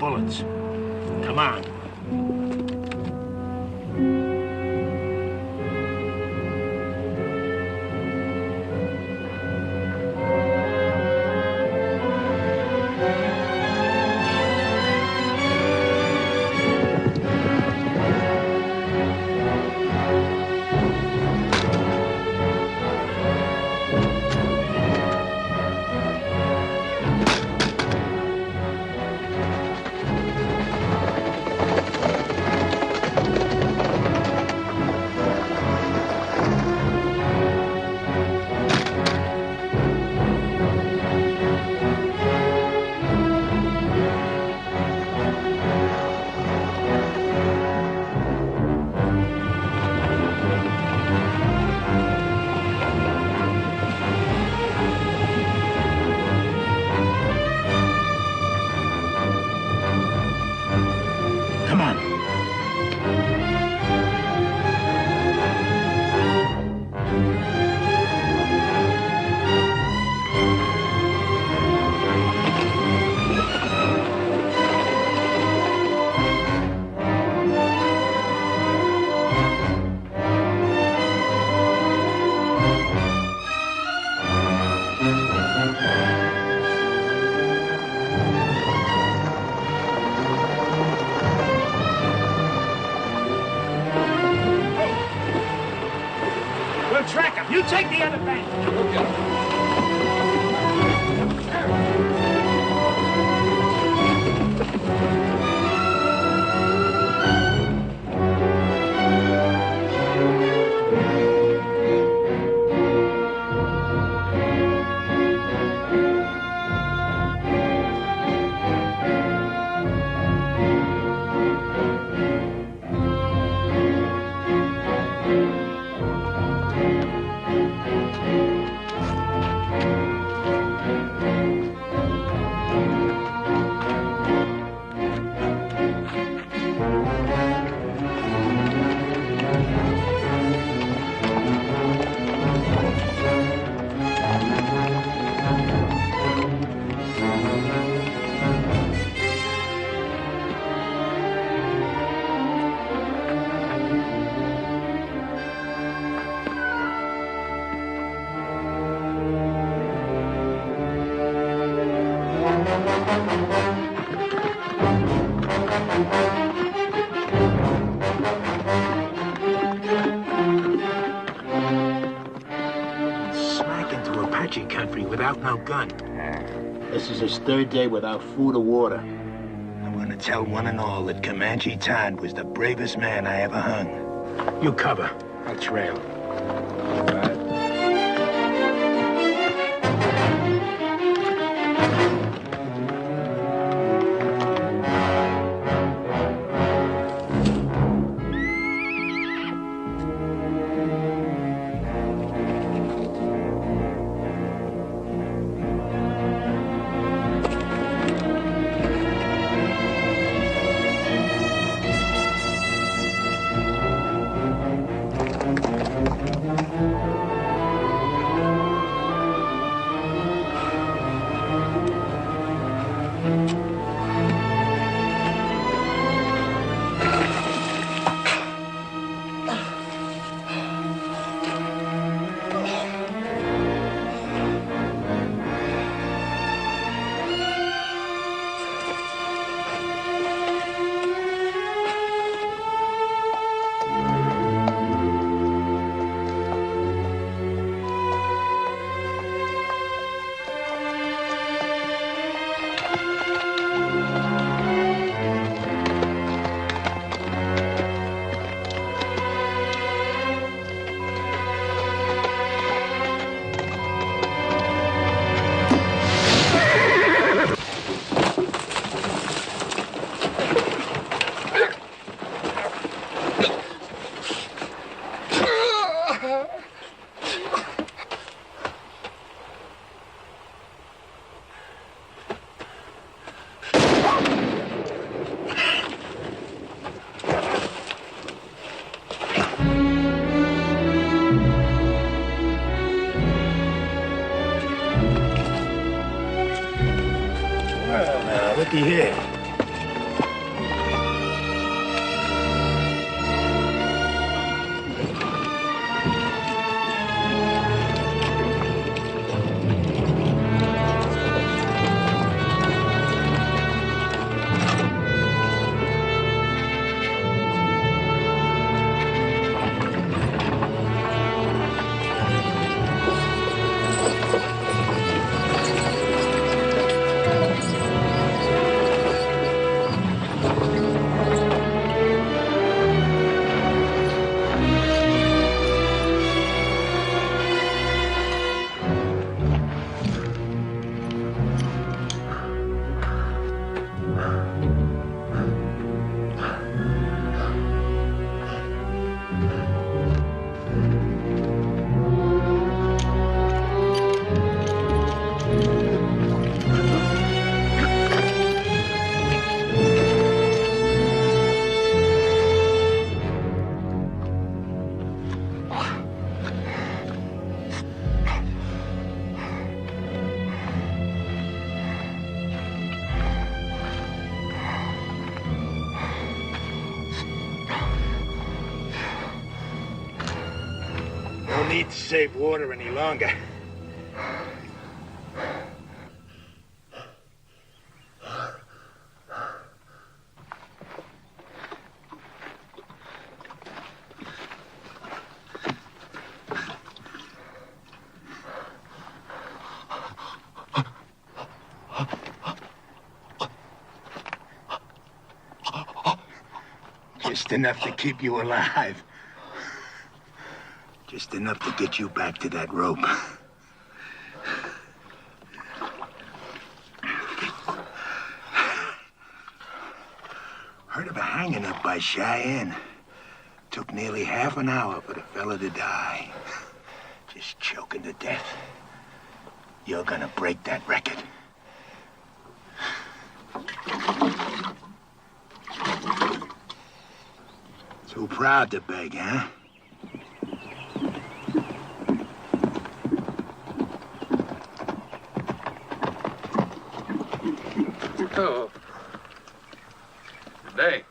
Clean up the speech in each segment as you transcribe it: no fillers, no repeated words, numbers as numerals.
bullets. Come on. Come on. We'll track him. You take the other bank. Okay. Smack into Apache country without no gun. This is his third day without food or water. I'm gonna tell one and all that Comanche Todd was the bravest man I ever hung. You cover. I'll trail. All right. Well, now, looky here. need to save water any longer. Just enough to keep you alive. Just enough to get you back to that rope. Heard of a hanging up by Cheyenne. Took nearly half an hour for the fella to die. Just choking to death. You're gonna break that record. Too proud to beg, huh? Oh. Good day.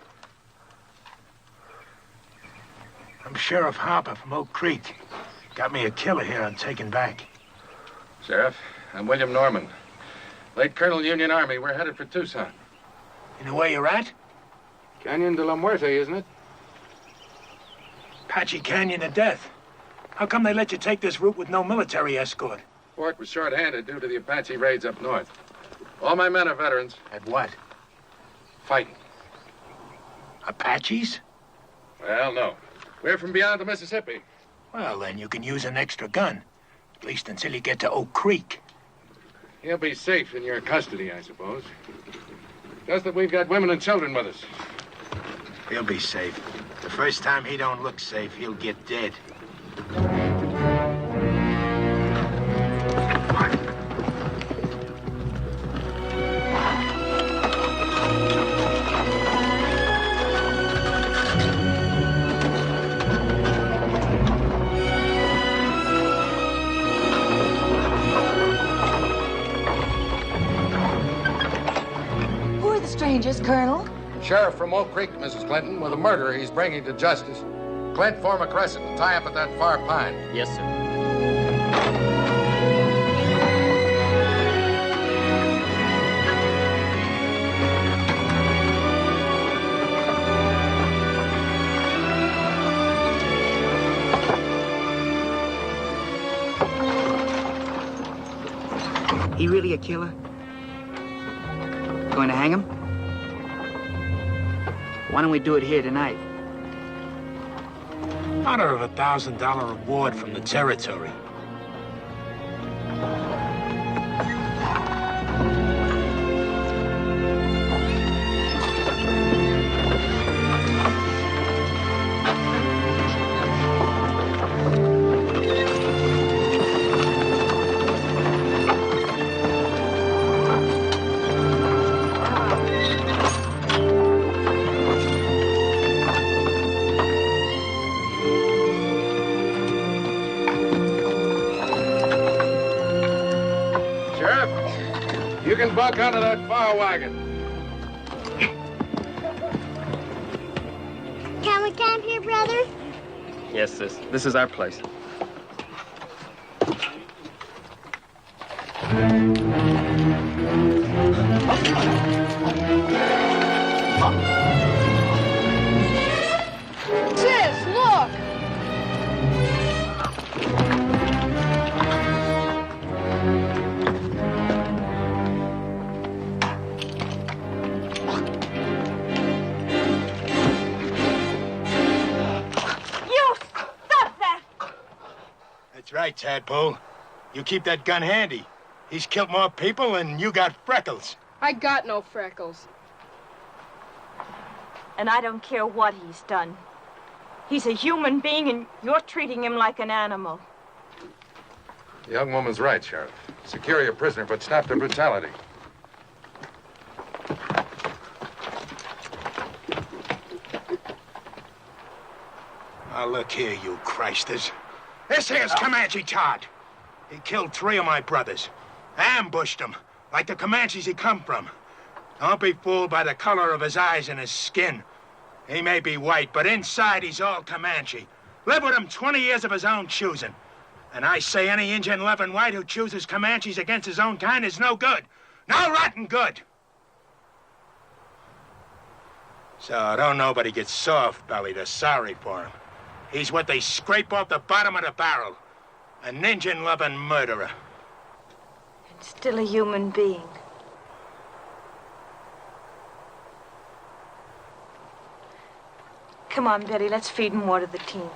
I'm Sheriff Harper from Oak Creek. Got me a killer here I'm taking back. Sheriff, I'm William Norman. Late Colonel Union Army. We're headed for Tucson. You know where you're at? Canyon de la Muerte, isn't it? Apache Canyon of Death. How come they let you take this route with no military escort? Fort was short-handed due to the Apache raids up north. All my men are veterans. At what? Fighting. Apaches? Well, no. We're from beyond the Mississippi. Well, then you can use an extra gun. At least until you get to Oak Creek. He'll be safe in your custody, I suppose. Just that we've got women and children with us. He'll be safe. The first time he don't look safe, he'll get dead. Who are the strangers, Colonel? Sheriff from Oak Creek, Mrs. Clinton, with a murderer he's bringing to justice. Clint, form a crescent and tie up at that far pine. Yes, sir. He really a killer? Going to hang him? Why don't we do it here tonight? Honor of a $1,000 reward from the territory. You can buck onto that fire wagon. Can we camp here, brother? Yes, sis. This is our place. Sis, look! That's right, Tadpole. You keep that gun handy. He's killed more people and you got freckles. I got no freckles. And I don't care what he's done. He's a human being and you're treating him like an animal. The young woman's right, Sheriff. Secure your prisoner, but stop the brutality. Now look here, you Christers. This here's Comanche Todd. He killed 3 of my brothers. Ambushed them, like the Comanches he come from. Don't be fooled by the color of his eyes and his skin. He may be white, but inside he's all Comanche. Lived with him 20 years of his own choosing. And I say any Injun loving white who chooses Comanches against his own kind is no good. No rotten good. So don't nobody get soft-bellied or sorry for him. He's what they scrape off the bottom of the barrel. An Injun-loving murderer. And still a human being. Come on, Betty, let's feed and water the team.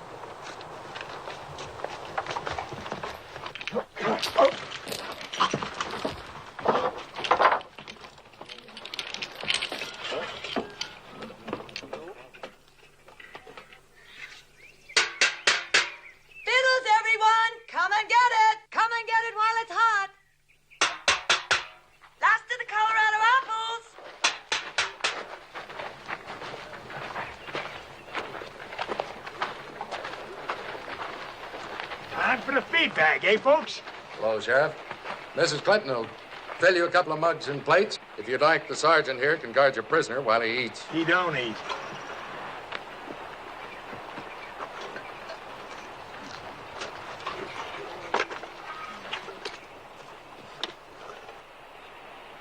Time for the feed bag, eh, folks? Hello, Sheriff. Mrs. Clinton will fill you a couple of mugs and plates. If you'd like, the sergeant here can guard your prisoner while he eats. He don't eat.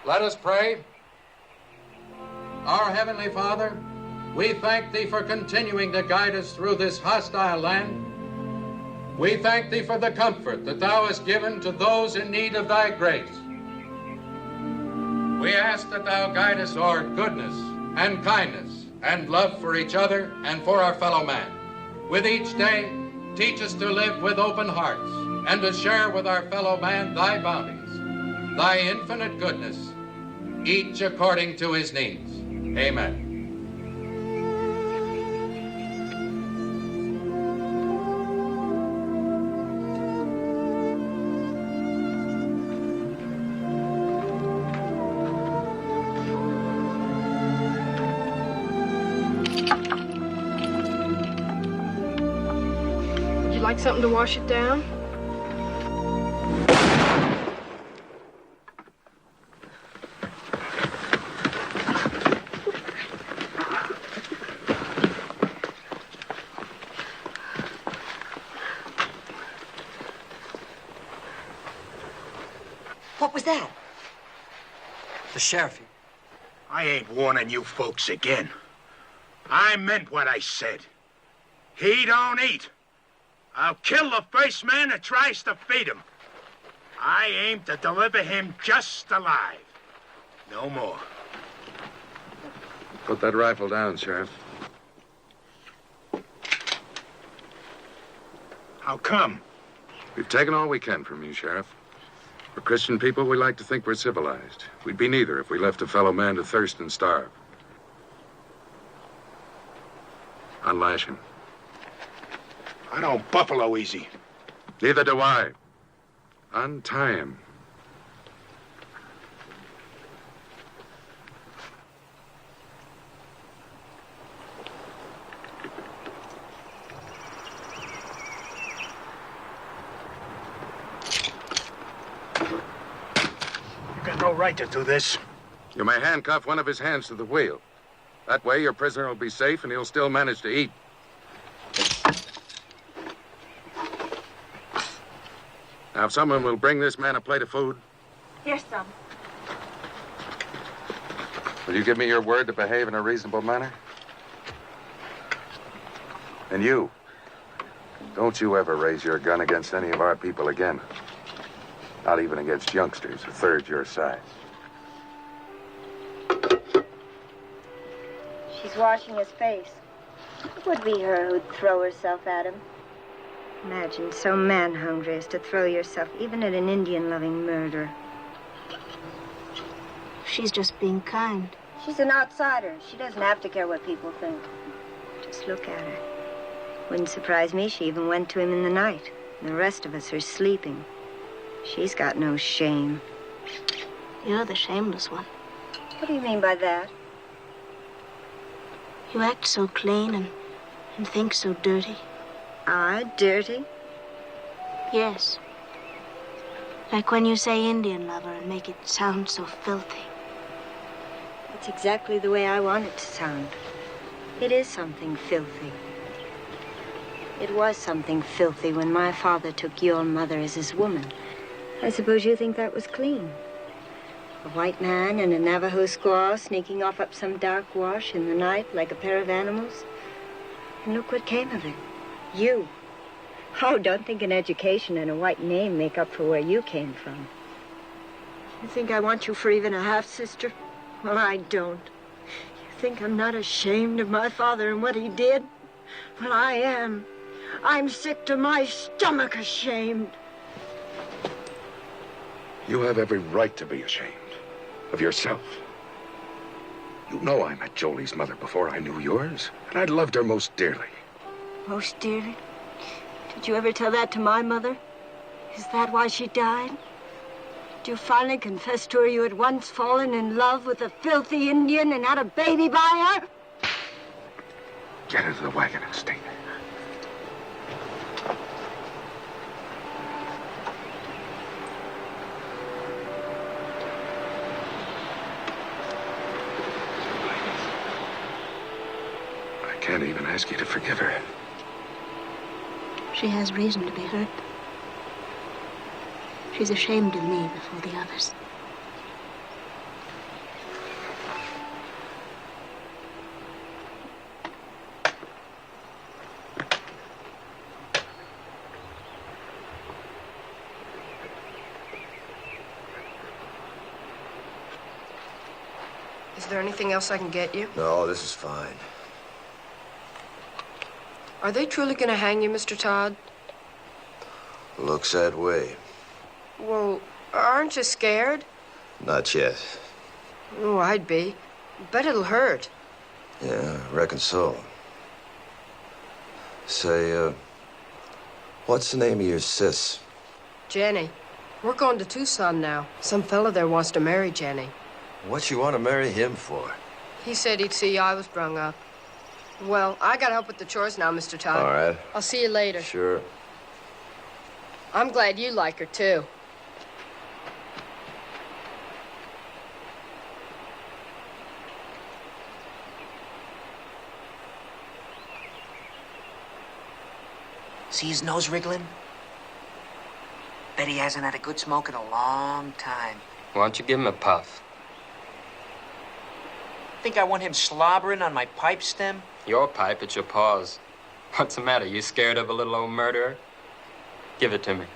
Let us pray. Our Heavenly Father, we thank Thee for continuing to guide us through this hostile land. We thank Thee for the comfort that Thou hast given to those in need of Thy grace. We ask that Thou guide us toward goodness and kindness and love for each other and for our fellow man. With each day, teach us to live with open hearts and to share with our fellow man Thy bounties, Thy infinite goodness, each according to his needs. Amen. Would you like something to wash it down? What was that? The sheriff. I ain't warning you folks again. I meant what I said. He don't eat. I'll kill the first man that tries to feed him. I aim to deliver him just alive. No more. Put that rifle down, Sheriff. How come? We've taken all we can from you, Sheriff. For Christian people, we like to think we're civilized. We'd be neither if we left a fellow man to thirst and starve. Unlash him. I don't buffalo easy. Neither do I. Untie him. You got no right to do this. You may handcuff one of his hands to the wheel. That way, your prisoner will be safe and he'll still manage to eat. Now, if someone will bring this man a plate of food. Here's some. Will you give me your word to behave in a reasonable manner? And you, don't you ever raise your gun against any of our people again. Not even against youngsters a third your size. She's washing his face. It would be her who'd throw herself at him. Imagine so man-hungry as to throw yourself even at an Indian-loving murderer. She's just being kind. She's an outsider. She doesn't have to care what people think. Just look at her. Wouldn't surprise me she even went to him in the night. And the rest of us are sleeping. She's got no shame. You're the shameless one. What do you mean by that? You act so clean and think so dirty. I dirty? Yes. Like when you say Indian lover and make it sound so filthy. It's exactly the way I want it to sound. It is something filthy. It was something filthy when my father took your mother as his woman. I suppose you think that was clean. A white man and a Navajo squaw sneaking off up some dark wash in the night like a pair of animals. And look what came of it. You. Oh, don't think an education and a white name make up for where you came from. You think I want you for even a half-sister? Well, I don't. You think I'm not ashamed of my father and what he did? Well, I am. I'm sick to my stomach ashamed. You have every right to be ashamed of yourself. You know I met Jolie's mother before I knew yours, and I loved her most dearly. Most dearly? Did you ever tell that to my mother? Is that why she died? Did you finally confess to her you had once fallen in love with a filthy Indian and had a baby by her? Get into the wagon and stay there. I can't even ask you to forgive her. She has reason to be hurt. She's ashamed of me before the others. Is there anything else I can get you? No, this is fine. Are they truly going to hang you, Mr. Todd? Looks that way. Well, aren't you scared? Not yet. Oh, I'd be. Bet it'll hurt. Yeah, reckon so. Say, what's the name of your sis? Jenny. We're going to Tucson now. Some fella there wants to marry Jenny. What you want to marry him for? He said he'd see I was brung up. Well, I gotta help with the chores now, Mr. Todd. All right. I'll see you later. Sure. I'm glad you like her, too. See his nose wriggling? Bet he hasn't had a good smoke in a long time. Why don't you give him a puff? Think I want him slobbering on my pipe stem? Your pipe, it's your paws. What's the matter? You scared of a little old murderer? Give it to me.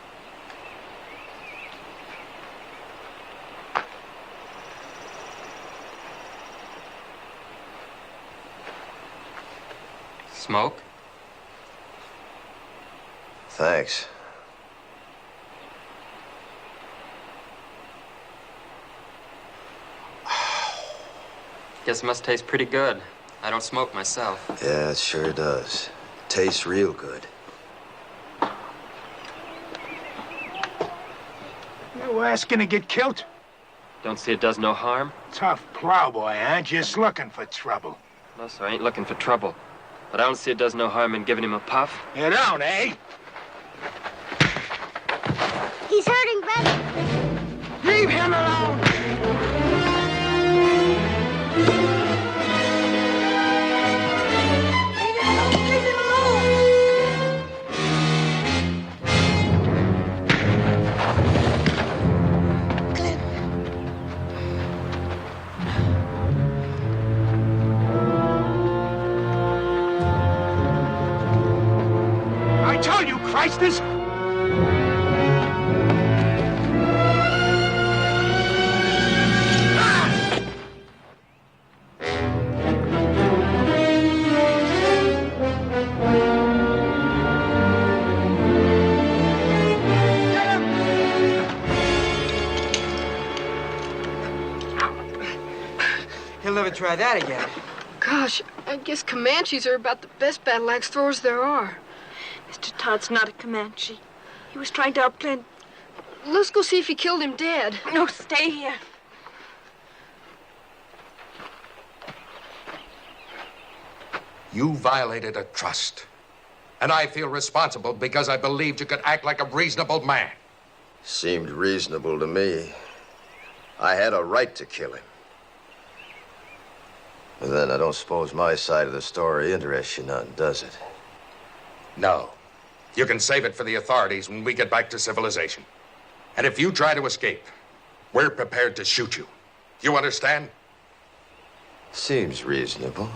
Smoke? Thanks. Guess it must taste pretty good. I don't smoke myself. Yeah, it sure does. Tastes real good. You asking to get killed? Don't see it does no harm? Tough plowboy, huh? Just looking for trouble. No, sir, I ain't looking for trouble. But I don't see it does no harm in giving him a puff. You don't, eh? He's hurting, Brother. Leave him alone! I told you, Christus! He'll never try that again. Gosh, I guess Comanches are about the best battle axe throwers there are. Mr. Todd's not a Comanche. He was trying to outplan... Let's go see if he killed him dead. No, stay here. You violated a trust. And I feel responsible because I believed you could act like a reasonable man. Seemed reasonable to me. I had a right to kill him. But then I don't suppose my side of the story interests you none, does it? No. You can save it for the authorities when we get back to civilization. And if you try to escape, we're prepared to shoot you. You understand? Seems reasonable.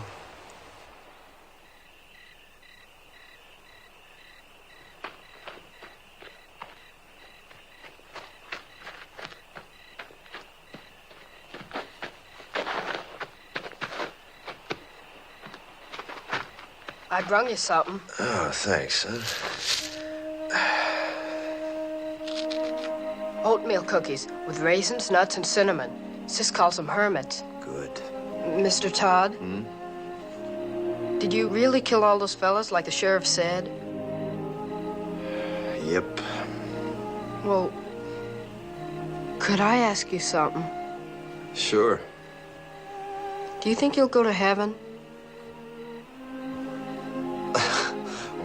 I brung you something. Oh, thanks, son. Oatmeal cookies with raisins, nuts, and cinnamon. Sis calls them hermits. Good. Mr. Todd? Did you really kill all those fellas like the sheriff said? Yep. Well, could I ask you something? Sure. Do you think you'll go to heaven?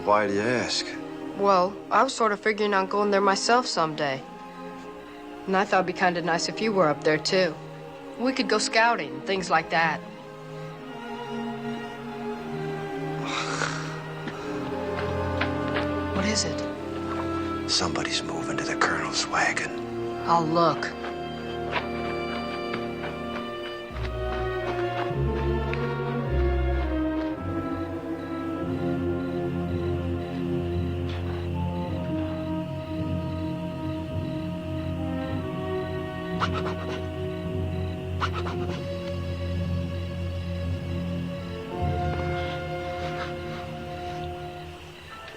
Why do you ask? Well, I was sort of figuring on going there myself someday. And I thought it'd be kind of nice if you were up there, too. We could go scouting and things like that. What is it? Somebody's moving to the colonel's wagon. I'll look.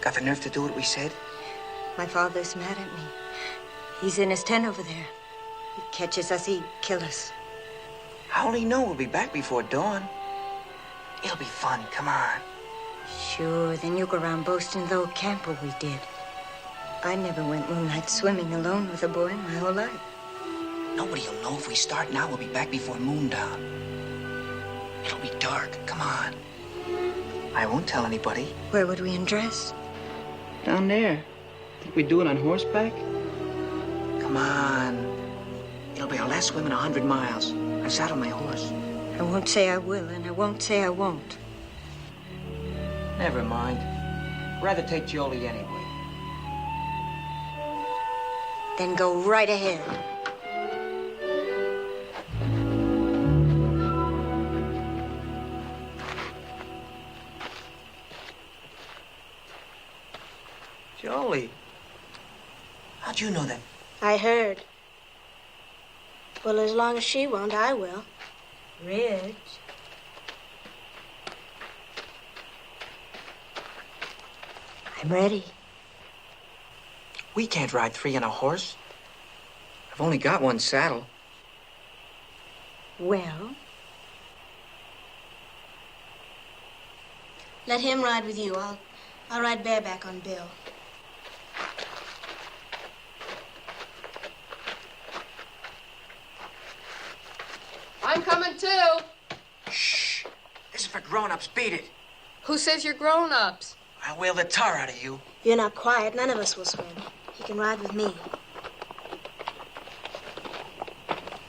Got the nerve to do what we said? My father's mad at me. He's in his tent over there. He catches us, he'd kill us. I only know we'll be back before dawn. It'll be fun, come on. Sure, then you go around boasting the old camper we did. I never went moonlight swimming alone with a boy my whole life. Nobody'll know if we start now. We'll be back before moondown. It'll be dark. Come on. I won't tell anybody. Where would we undress? Down there. Think we do it on horseback? Come on. It'll be our last swim in 100 miles. I saddle my horse. I won't say I will, and I won't say I won't. Never mind. Rather take Jolie anyway. Then go right ahead. Jolie. How'd you know that? I heard. Well, as long as she won't, I will. Rich. I'm ready. We can't ride 3 on a horse. I've only got 1 saddle. Well? Let him ride with you. I'll ride bareback on Bill. I'm coming too. Shh. This is for grown-ups. Beat it. Who says you're grown-ups? I'll whale the tar out of you. If you're not quiet, none of us will swim. You can ride with me.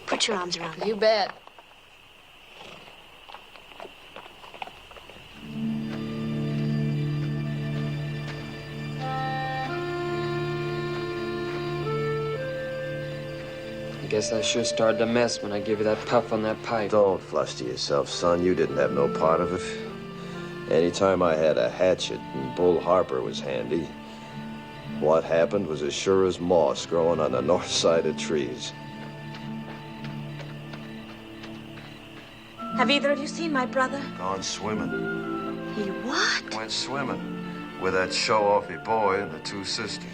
Put your arms around me. You bet. Guess I sure started to mess when I gave you that puff on that pipe. Don't fluster yourself, son. You didn't have no part of it. Anytime I had a hatchet and Bull Harper was handy, what happened was as sure as moss growing on the north side of trees. Have either of you seen my brother? Gone swimming. He what? Went swimming with that show-offy boy and the 2 sisters.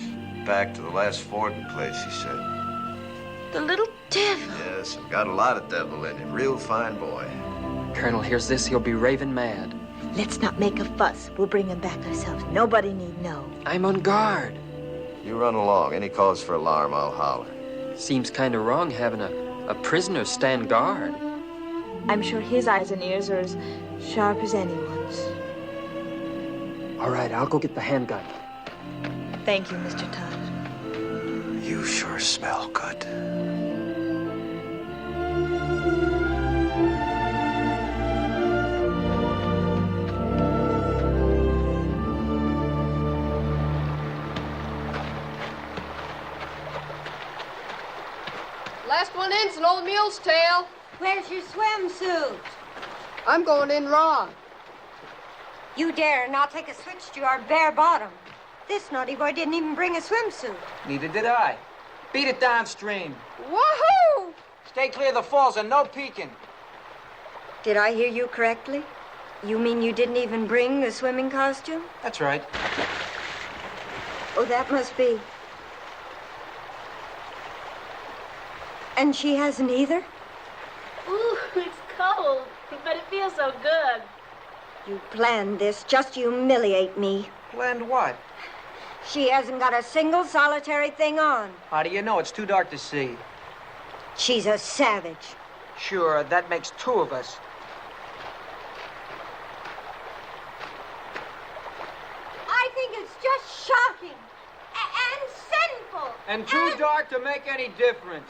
Back to the last fording place, he said. The little devil. Yes, got a lot of devil in him. Real fine boy. Colonel hears this, he'll be raving mad. Let's not make a fuss. We'll bring him back ourselves. Nobody need know. I'm on guard. You run along. Any cause for alarm, I'll holler. Seems kind of wrong having a prisoner stand guard. I'm sure his eyes and ears are as sharp as anyone's. All right, I'll go get the handgun. Thank you, Mr. Todd. You sure smell good. Last one in's an old mule's tail. Where's your swimsuit? I'm going in raw. You dare not take a switch to our bare bottom. This naughty boy didn't even bring a swimsuit. Neither did I. Beat it downstream. Woohoo! Stay clear of the falls and no peeking. Did I hear you correctly? You mean you didn't even bring a swimming costume? That's right. Oh, that must be. And she hasn't either? Ooh, it's cold, but it feels so good. You planned this just to humiliate me. Planned what? She hasn't got a single solitary thing on. How do you know? It's too dark to see. She's a savage. Sure, that makes two of us. I think it's just shocking and sinful. And too dark to make any difference.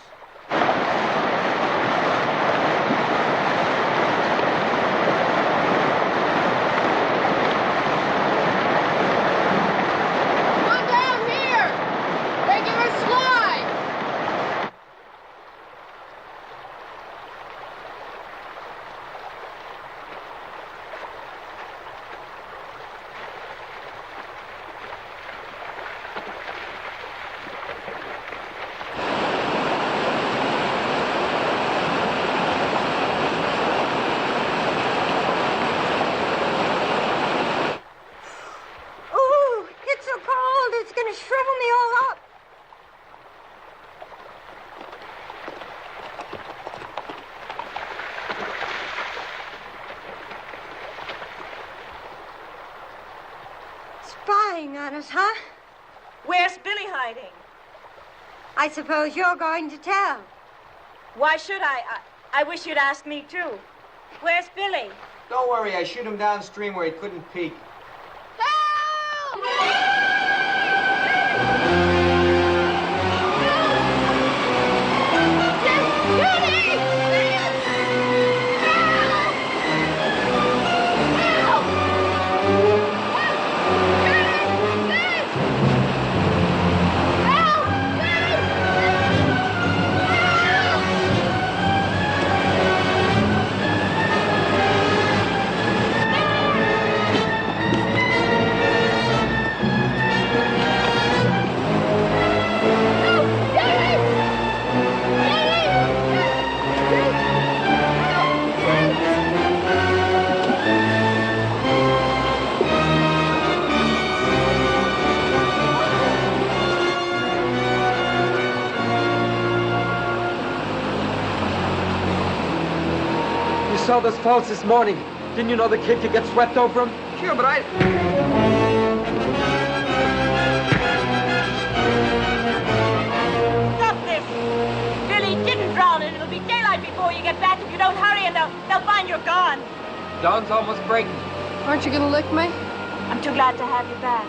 Spying on us, huh? Where's Billy hiding? I suppose you're going to tell. Why should I? I wish you'd ask me, too. Where's Billy? Don't worry, I shoot him downstream where he couldn't peek. Saw those falls this morning. Didn't you know the kid could get swept over them? Sure, but I... Stop this! Billy didn't drown, and it'll be daylight before you get back if you don't hurry, and they'll find you're gone. Dawn's almost breaking. Aren't you gonna lick me? I'm too glad to have you back.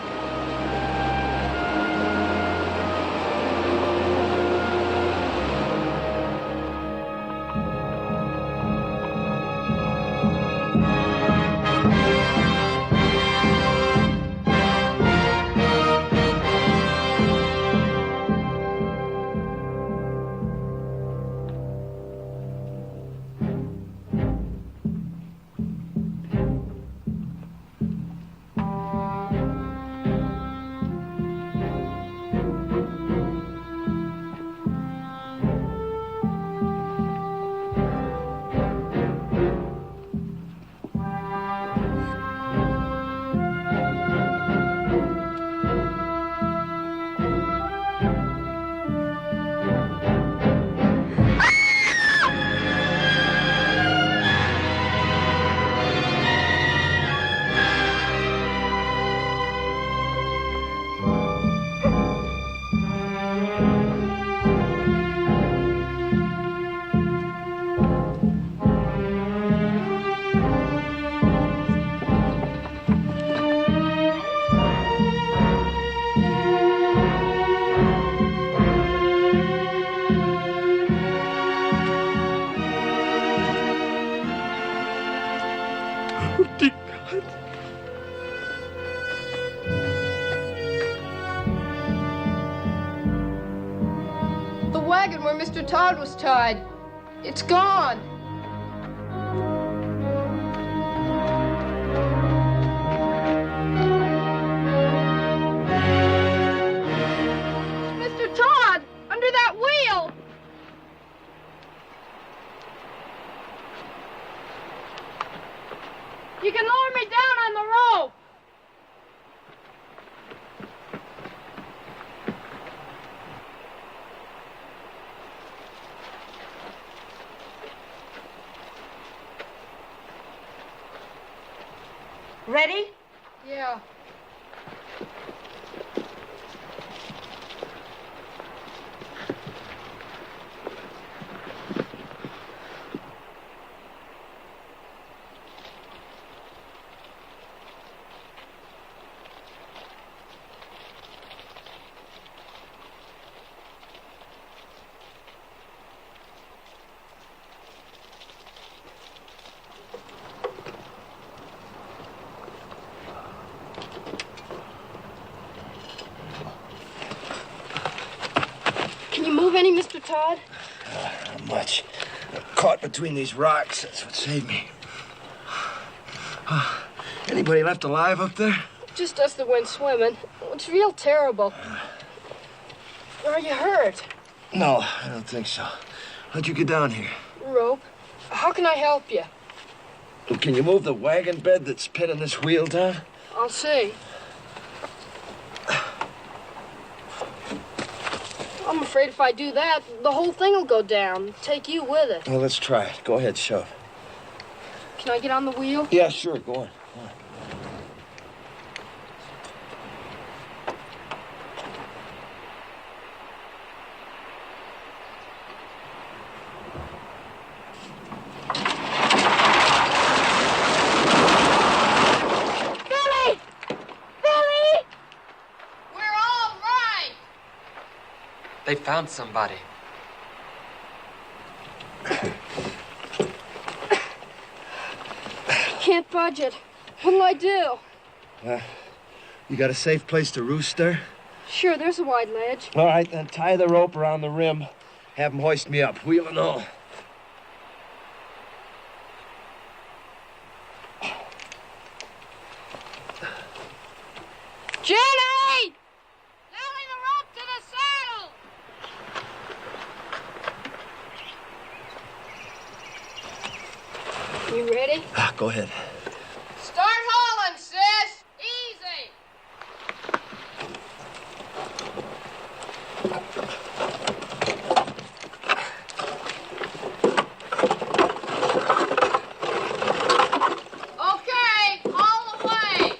wagon where Mr. Todd was tied. It's gone. It's Mr. Todd under that wheel. You can lower me down on the rope. Ready? Yeah. Can you move any, Mr. Todd? Not much. I'm caught between these rocks. That's what saved me. Anybody left alive up there? Just us that went swimming. It's real terrible. Are you hurt? No, I don't think so. How'd you get down here? Rope. How can I help you? Well, can you move the wagon bed that's pinning this wheel down? I'll see. I'm afraid if I do that, the whole thing will go down. Take you with it. Well, let's try it. Go ahead, shove. Can I get on the wheel? Yeah, sure. Go on. Go on. Billy! Billy! We're all right! They found somebody. Can't budge it. What'll I do? You got a safe place to roost there? Sure, there's a wide ledge. All right, then tie the rope around the rim. Have them hoist me up, wheel and all. Jenny! Nailing the rope to the saddle! You ready? Go ahead. Start hauling, sis! Easy! Okay, haul away!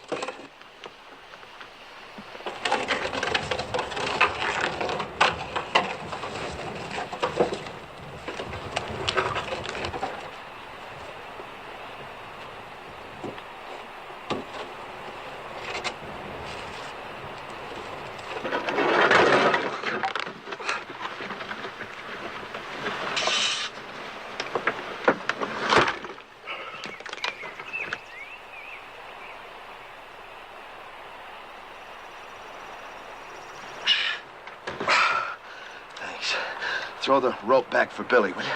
Thanks. Throw the rope back for Billy, will you?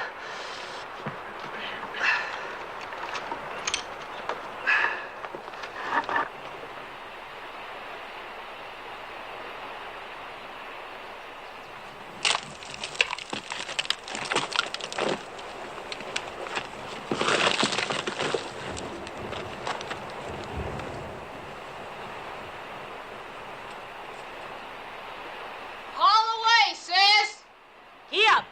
Haul away, sis! Here!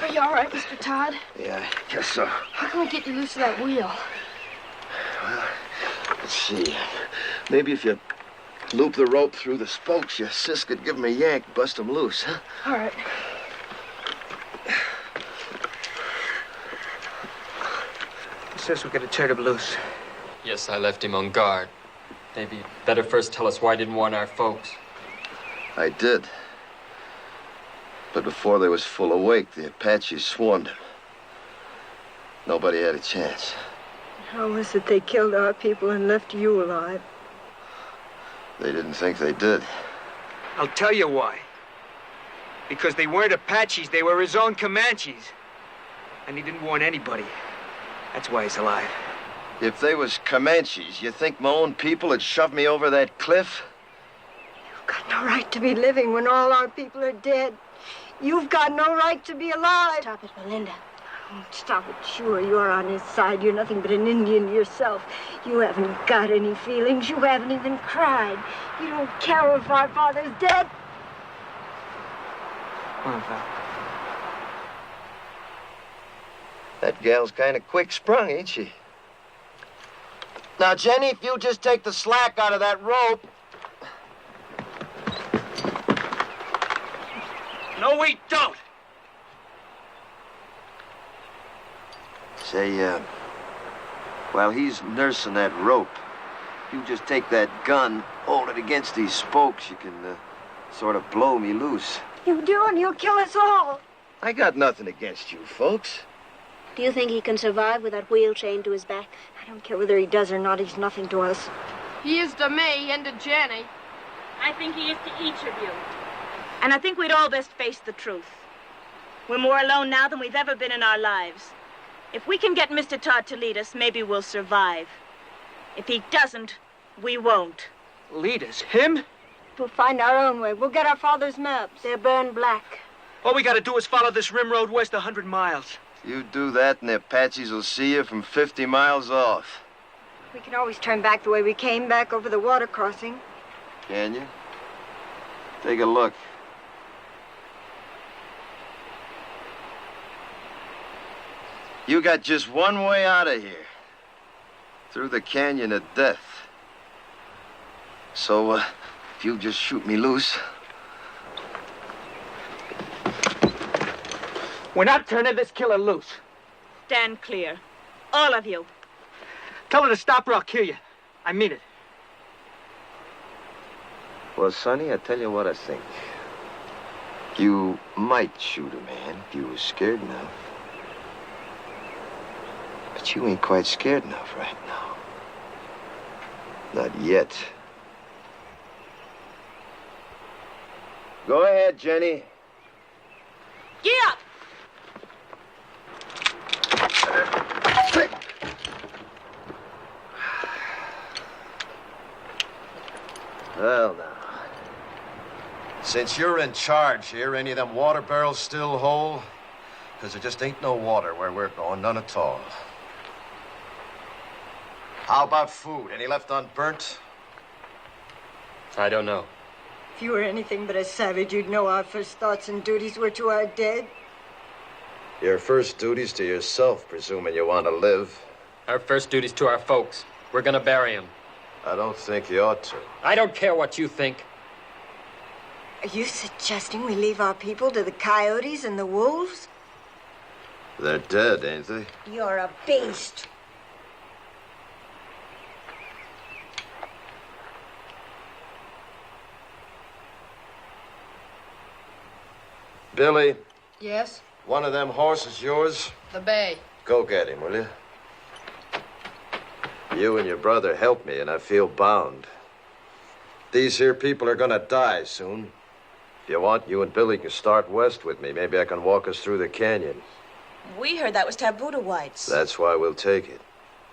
Are you all right, Mr. Todd? Yeah, I guess so. How can we get you loose of that wheel? Well, let's see. Maybe if you loop the rope through the spokes, your sis could give him a yank, bust him loose, huh? All right. Sis, we gotta turn him loose. Yes, I left him on guard. Maybe you'd better first tell us why you didn't warn our folks. I did. But before they was full awake, the Apaches swarmed him. Nobody had a chance. How was it they killed our people and left you alive? They didn't think they did. I'll tell you why. Because they weren't Apaches, they were his own Comanches. And he didn't warn anybody. That's why he's alive. If they was Comanches, you think my own people had shoved me over that cliff? You've got no right to be living when all our people are dead. You've got no right to be alive. Stop it, Belinda. Oh, stop it. Sure, you're on his side. You're nothing but an Indian yourself. You haven't got any feelings. You haven't even cried. You don't care if our father's dead. Come on, pal. That gal's kind of quick-sprung, ain't she? Now, Jenny, if you just take the slack out of that rope... No, we don't! Say, while he's nursing that rope, you just take that gun, hold it against these spokes, you can, sort of blow me loose. You do, and you'll kill us all. I got nothing against you folks. Do you think he can survive with that wheel chained to his back? I don't care whether he does or not. He's nothing to us. He is to me and to Jenny. I think he is to each of you. And I think we'd all best face the truth. We're more alone now than we've ever been in our lives. If we can get Mr. Todd to lead us, maybe we'll survive. If he doesn't, we won't. Lead us? Him? We'll find our own way. We'll get our father's maps. They're burned black. All we gotta do is follow this rim road west 100 miles. You do that and the Apaches will see you from 50 miles off. We can always turn back the way we came, back over the water crossing. Can you? Take a look. You got just one way out of here. Through the canyon of death. So, if you just shoot me loose... We're not turning this killer loose. Stand clear. All of you. Tell her to stop or I'll kill you. I mean it. Well, Sonny, I tell you what I think. You might shoot a man if you was scared enough. But you ain't quite scared enough right now. Not yet. Go ahead, Jenny. Get up! Well, now. Since you're in charge here, any of them water barrels still whole? Because there just ain't no water where we're going, none at all. How about food? Any left unburnt? I don't know. If you were anything but a savage, you'd know our first thoughts and duties were to our dead. Your first duty's to yourself, presuming you want to live. Our first duty's to our folks. We're gonna bury him. I don't think you ought to. I don't care what you think. Are you suggesting we leave our people to the coyotes and the wolves? They're dead, ain't they? You're a beast. Billy, Yes? one of them horses yours? The bay. Go get him, will you? You and your brother helped me, and I feel bound. These here people are gonna die soon. If you want, you and Billy can start west with me. Maybe I can walk us through the canyon. We heard that was taboo to whites. That's why we'll take it.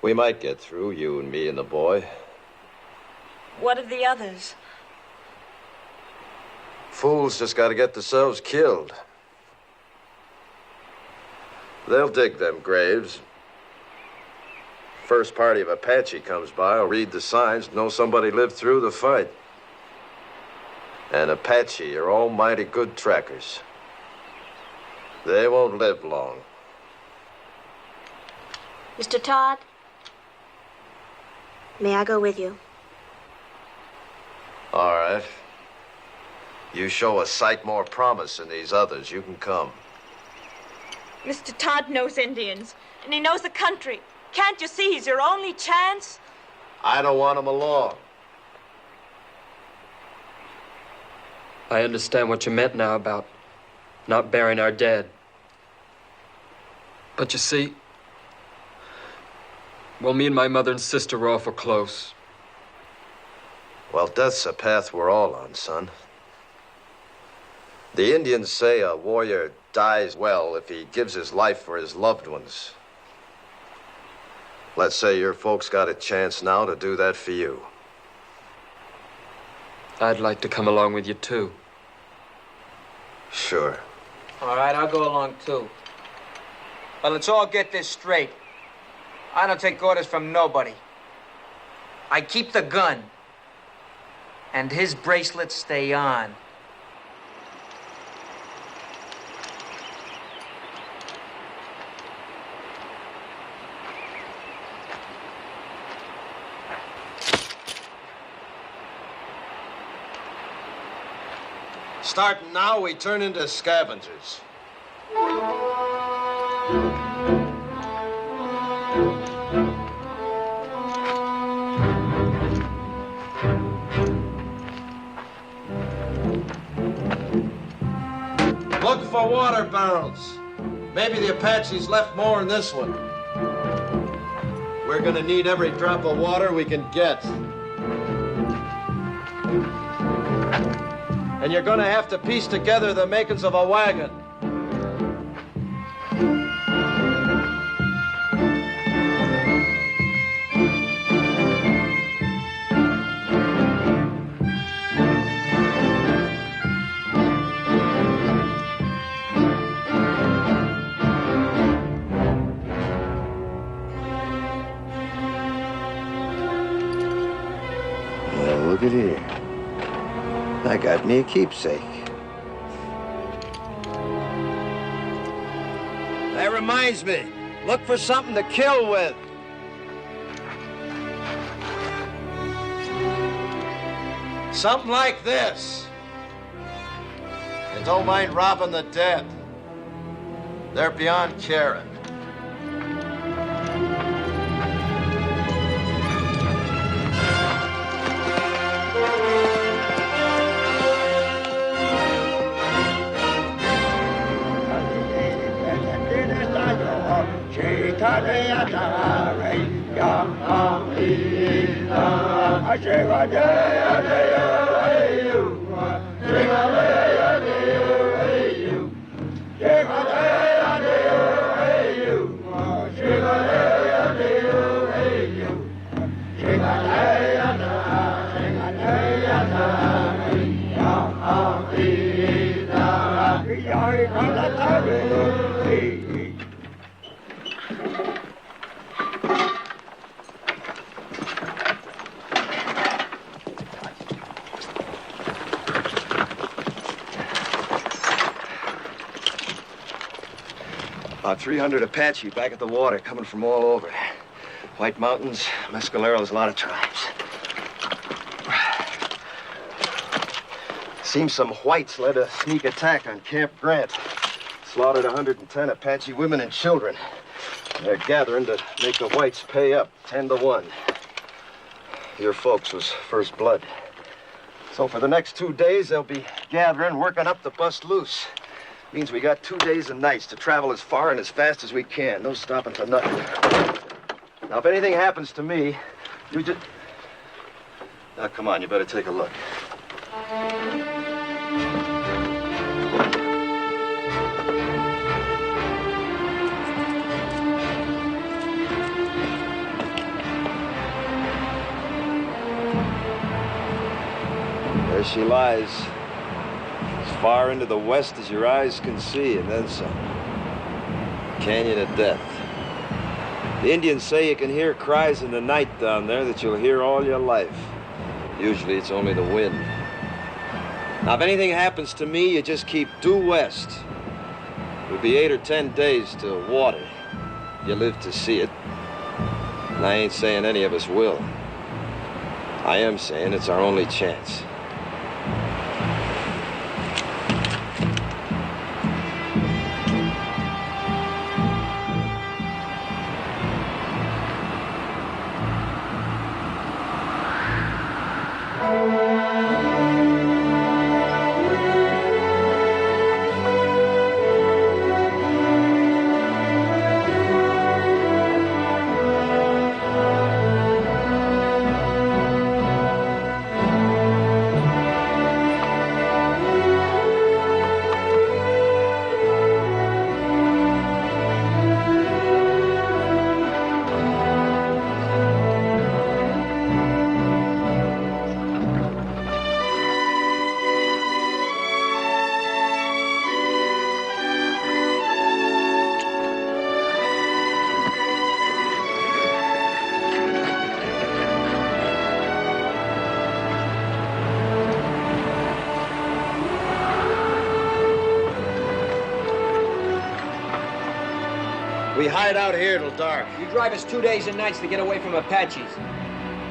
We might get through, you and me and the boy. What of the others? Fools just gotta get themselves killed. They'll dig them graves. First party of Apache comes by, will read the signs, know somebody lived through the fight. And Apache are almighty good trackers. They won't live long. Mr. Todd, may I go with you? All right. You show a sight more promise than these others, you can come. Mr. Todd knows Indians, and he knows the country. Can't you see he's your only chance? I don't want him along. I understand what you meant now about not burying our dead. But you see, well, me and my mother and sister were awful close. Well, death's a path we're all on, son. The Indians say a warrior dies well if he gives his life for his loved ones. Let's say your folks got a chance now to do that for you. I'd like to come along with you, too. Sure. All right, I'll go along, too. But let's all get this straight. I don't take orders from nobody. I keep the gun. And his bracelets stay on. Starting now, we turn into scavengers. Look for water barrels. Maybe the Apaches left more in this one. We're gonna need every drop of water we can get. And you're gonna have to piece together the makings of a wagon. Well, look at here. I got me a keepsake. That reminds me, look for something to kill with. Something like this. And don't mind robbing the dead. They're beyond caring. About 300 Apache back at the water, coming from all over. White Mountains, Mescaleros, a lot of tribes. Seems some whites led a sneak attack on Camp Grant. Slaughtered 110 Apache women and children. They're gathering to make the whites pay up 10-1. Your folks was first blood. So for the next 2 days, they'll be gathering, working up to bust loose. Means we got 2 days and nights to travel as far and as fast as we can. No stopping for nothing. Now, if anything happens to me, you just... Now, come on, you better take a look. There she lies. As far into the west as your eyes can see, and then some. Canyon of Death. The Indians say you can hear cries in the night down there that you'll hear all your life. Usually it's only the wind. Now, if anything happens to me, you just keep due west. It'll be 8 or 10 days till water. You live to see it. And I ain't saying any of us will. I am saying it's our only chance. We hide out here till dark. You drive us 2 days and nights to get away from Apaches.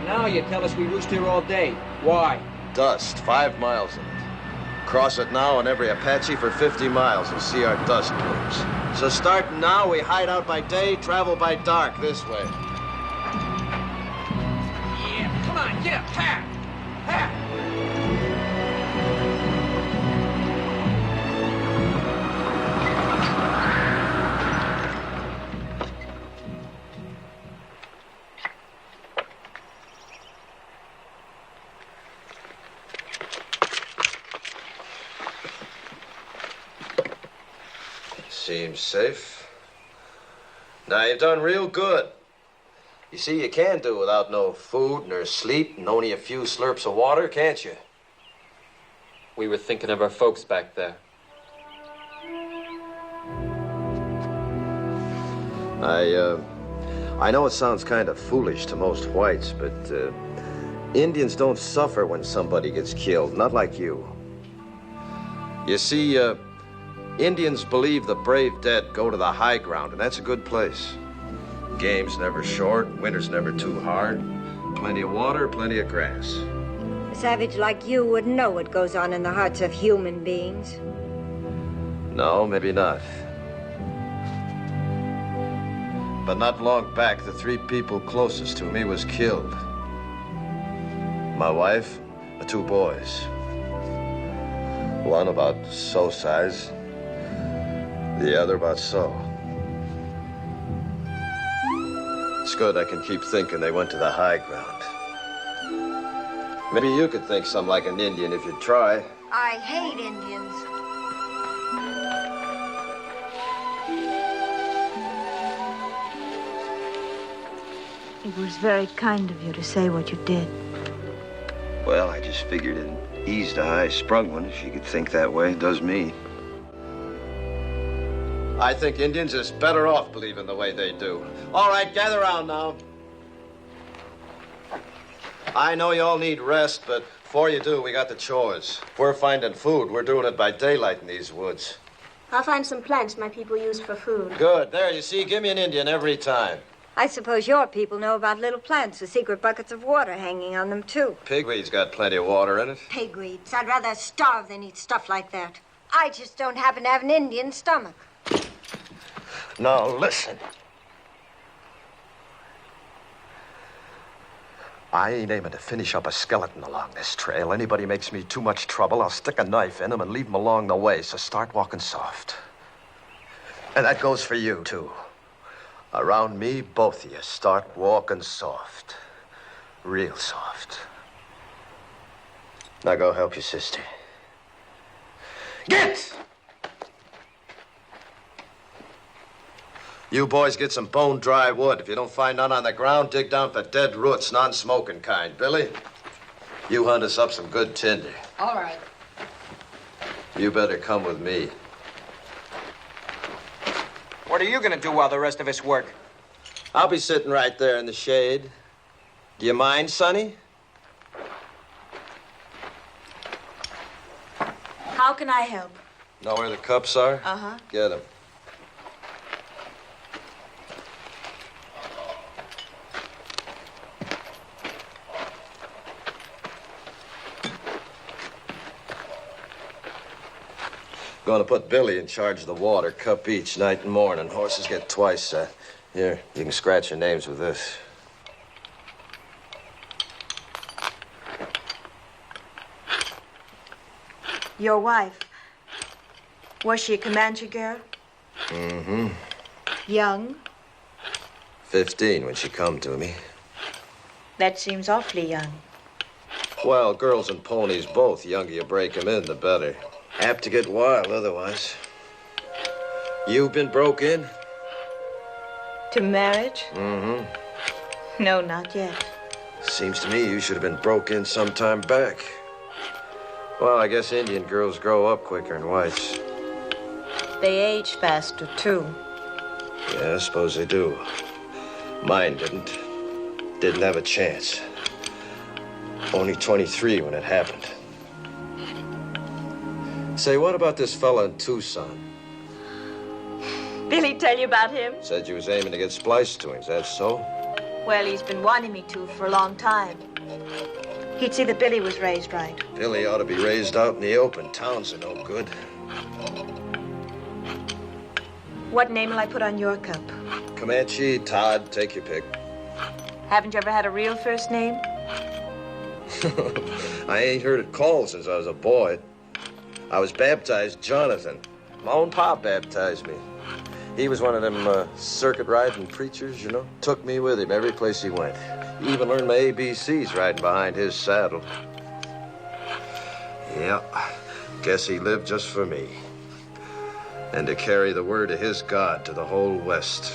Now you tell us we roost here all day. Why? Dust, 5 miles of it. Cross it now and every Apache for 50 miles and see our dust plumes. So starting now, we hide out by day, travel by dark this way. Yeah, come on, get up, pack! Pack! Seems safe. Now, you've done real good. You see, you can't do without no food, nor sleep, and only a few slurps of water, can't you? We were thinking of our folks back there. I know it sounds kind of foolish to most whites, but Indians don't suffer when somebody gets killed, not like you. You see, Indians believe the brave dead go to the high ground, and that's a good place. Game's never short, winter's never too hard. Plenty of water, plenty of grass. A savage like you wouldn't know what goes on in the hearts of human beings. No, maybe not. But not long back, the 3 people closest to me was killed. My wife, the 2 boys. One about so size, the other about so. It's good I can keep thinking they went to the high ground. Maybe you could think something like an Indian if you'd try. I hate Indians. It was very kind of you to say what you did. Well, I just figured it eased a high-sprung one if she could think that way. It does me. I think Indians is better off believing the way they do. All right, gather around now. I know you all need rest, but before you do, we got the chores. If we're finding food, we're doing it by daylight in these woods. I'll find some plants my people use for food. Good. There, you see, give me an Indian every time. I suppose your people know about little plants with secret buckets of water hanging on them, too. Pigweed's got plenty of water in it. Pigweeds. I'd rather starve than eat stuff like that. I just don't happen to have an Indian stomach. Now, listen. I ain't aiming to finish up a skeleton along this trail. Anybody makes me too much trouble, I'll stick a knife in him and leave him along the way, so start walking soft. And that goes for you, too. Around me, both of you, start walking soft. Real soft. Now go help your sister. Get! You boys get some bone-dry wood. If you don't find none on the ground, dig down for dead roots, non-smoking kind. Billy, you hunt us up some good tinder. All right. You better come with me. What are you gonna do while the rest of us work? I'll be sitting right there in the shade. Do you mind, Sonny? How can I help? Know where the cups are? Uh-huh. Get them. Going to put Billy in charge of the water, cup each, night and morning. Horses get twice that. Here, you can scratch your names with this. Your wife. Was she a Comanche girl? Mm-hmm. Young? 15 when she come to me. That seems awfully young. Well, girls and ponies both. The younger you break 'em in, the better. Apt to get wild otherwise. You been broke in? To marriage? Mm-hmm. No, not yet. Seems to me you should have been broke in some time back. Well, I guess Indian girls grow up quicker than whites. They age faster, too. Yeah, I suppose they do. Mine didn't. Didn't have a chance. Only 23 when it happened. Say, what about this fella in Tucson? Billy! Didn't he tell you about him? Said you was aiming to get spliced to him. Is that so? Well, he's been wanting me to for a long time. He'd see that Billy was raised right. Billy ought to be raised out in the open. Towns are no good. What name will I put on your cup? Comanche, Todd, take your pick. Haven't you ever had a real first name? I ain't heard it called since I was a boy. I was baptized Jonathan. My own pop baptized me. He was one of them circuit-riding preachers, you know. Took me with him every place he went. He even learned my ABCs riding behind his saddle. Yeah, guess he lived just for me. And to carry the word of his God to the whole West.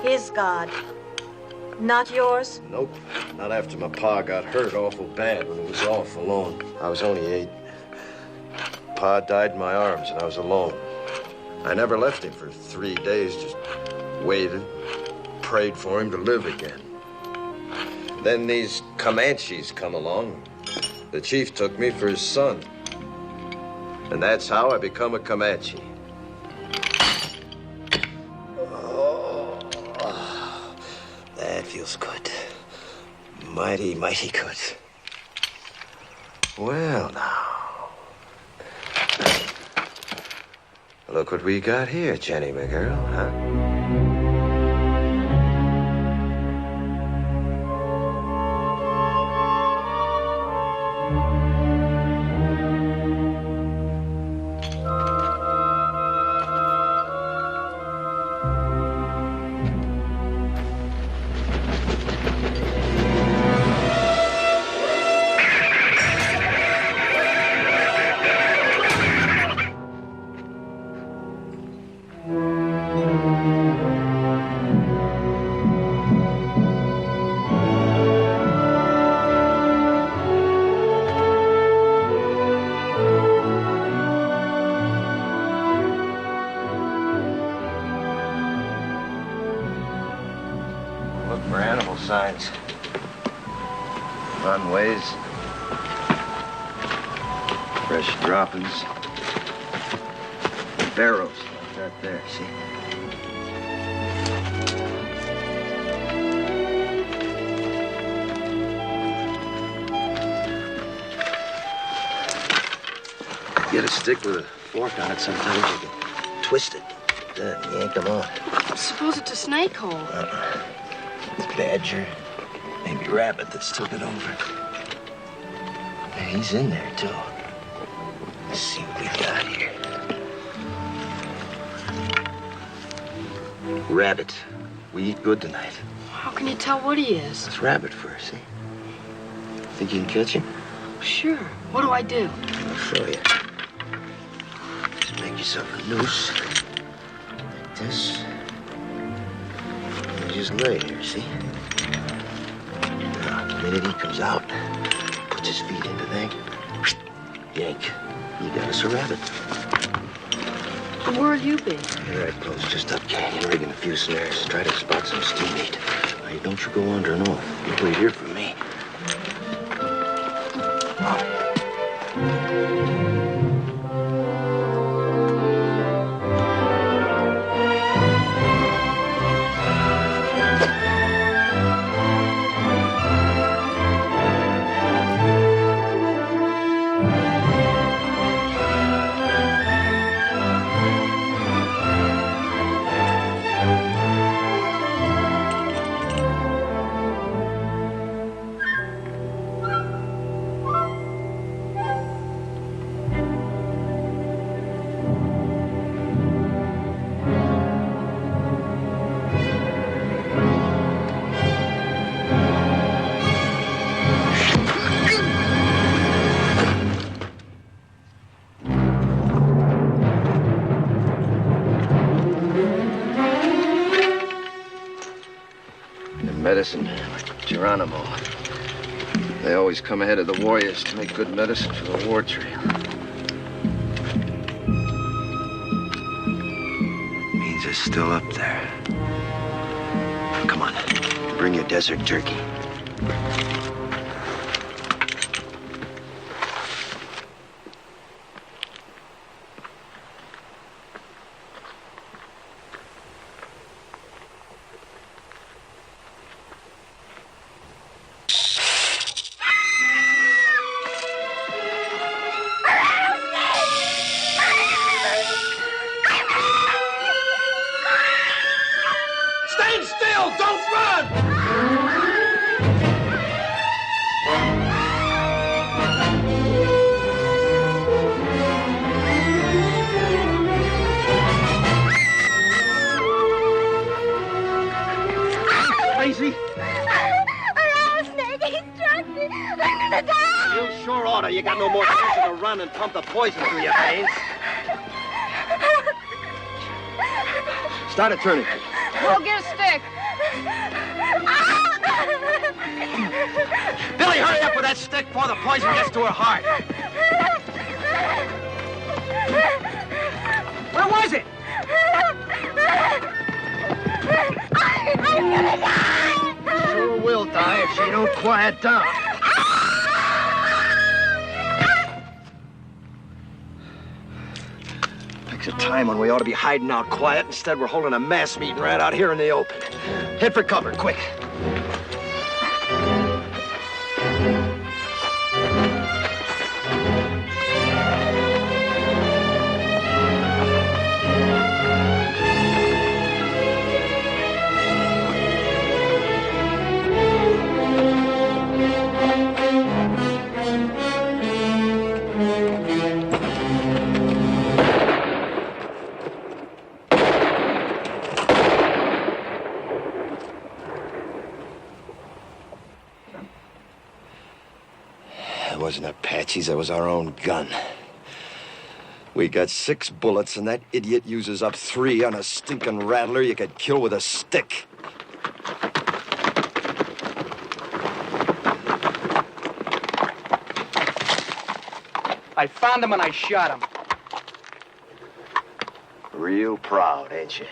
His God. Not yours? Nope. Not after my pa got hurt awful bad when he was off alone. I was only 8. Pa died in my arms and I was alone. I never left him for 3 days, just waited, prayed for him to live again. Then these Comanches come along. The chief took me for his son. And that's how I become a Comanche. Oh, that feels good. Mighty, mighty good. Well, now. Look what we got here, Jenny, my girl, huh? Signs, runways, fresh droppings, barrows like that there, see? Get a stick with a fork on it, sometimes you can twist it, then yank them on. Suppose it's a snake hole. Badger, maybe rabbit that's took it over. Yeah, he's in there, too. Let's see what we got here. Rabbit. We eat good tonight. How can you tell what he is? It's rabbit fur, see? Think you can catch him? Sure. What do I do? I'll show you. Just make yourself a noose. Like this. Just lay here, see? Now, the minute he comes out, puts his feet into thing, yank. You got us a rabbit. Where'll you be? Here I close just up canyon, rigging a few snares, try to spot some steam meat. Now, don't you go wandering off. You wait here for me. Medicine, like Geronimo. They always come ahead of the warriors to make good medicine for the war trail. Means they're still up there. Come on, bring your desert turkey. go! Don't run! Crazy? Rattlesnake, he struck me. I'm gonna die. You sure oughta. You got no more chance to run and pump the poison through your veins. Start it turning. Go get a stick. Billy, hurry up with that stick before the poison gets to her heart. Where was it? I'm gonna die. Sure will die if she don't quiet down. Picks a time when we ought to be hiding out quiet. Instead, we're holding a mass meeting right out here in the open. Head for cover, quick. It wasn't Apaches, it was our own gun. We got 6 bullets, and that idiot uses up 3 on a stinking rattler you could kill with a stick. I found him and I shot him. Real proud, ain't you?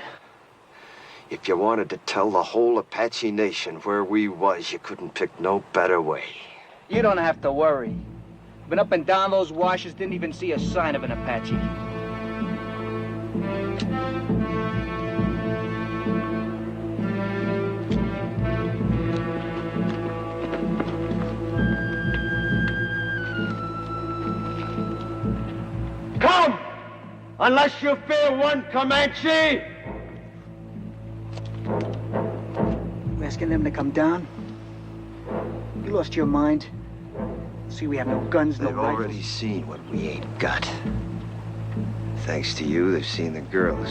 If you wanted to tell the whole Apache nation where we was, you couldn't pick no better way. You don't have to worry. Been up and down those washes, didn't even see a sign of an Apache. Come! Unless you fear one Comanche! You asking them to come down? You lost your mind? See, we have no guns, no They've rifles. already seen what we ain't got. Thanks to you, they've seen the girls.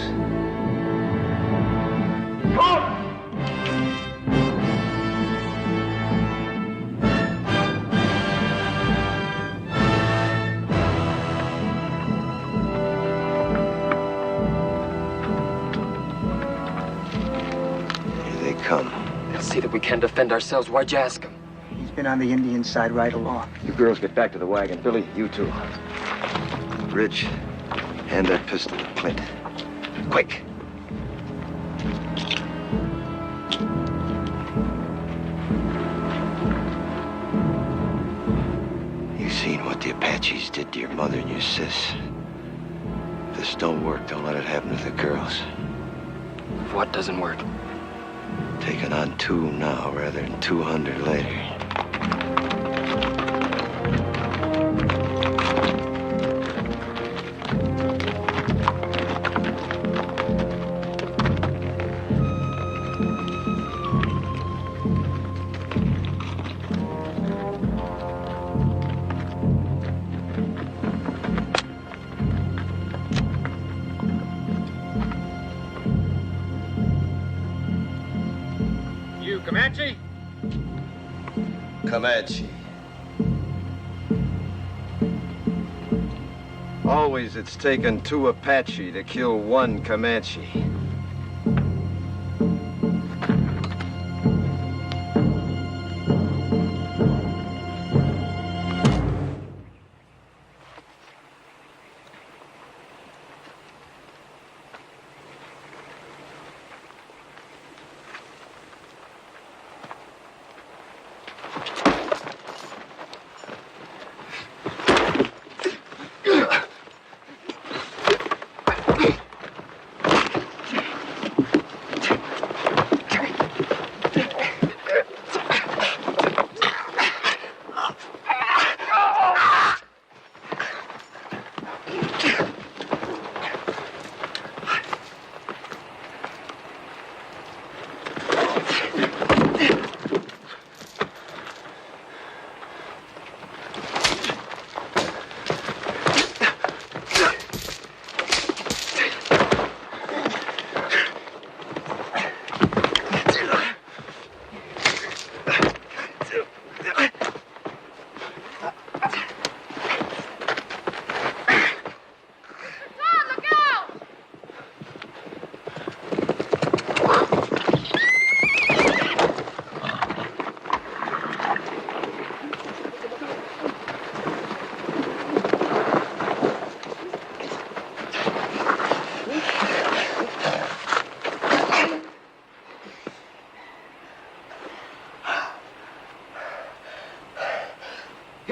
Here they come. They'll see that we can defend ourselves. Why'd you ask them? He's been on the Indian side right along. You girls get back to the wagon. Billy, you too. Rich, hand that pistol to Clint. Quick! You seen what the Apaches did to your mother and your sis. If this don't work, don't let it happen to the girls. What doesn't work? Taking on 2 now rather than 200 later. You Comanche? Comanche. Always it's taken 2 Apache to kill 1 Comanche.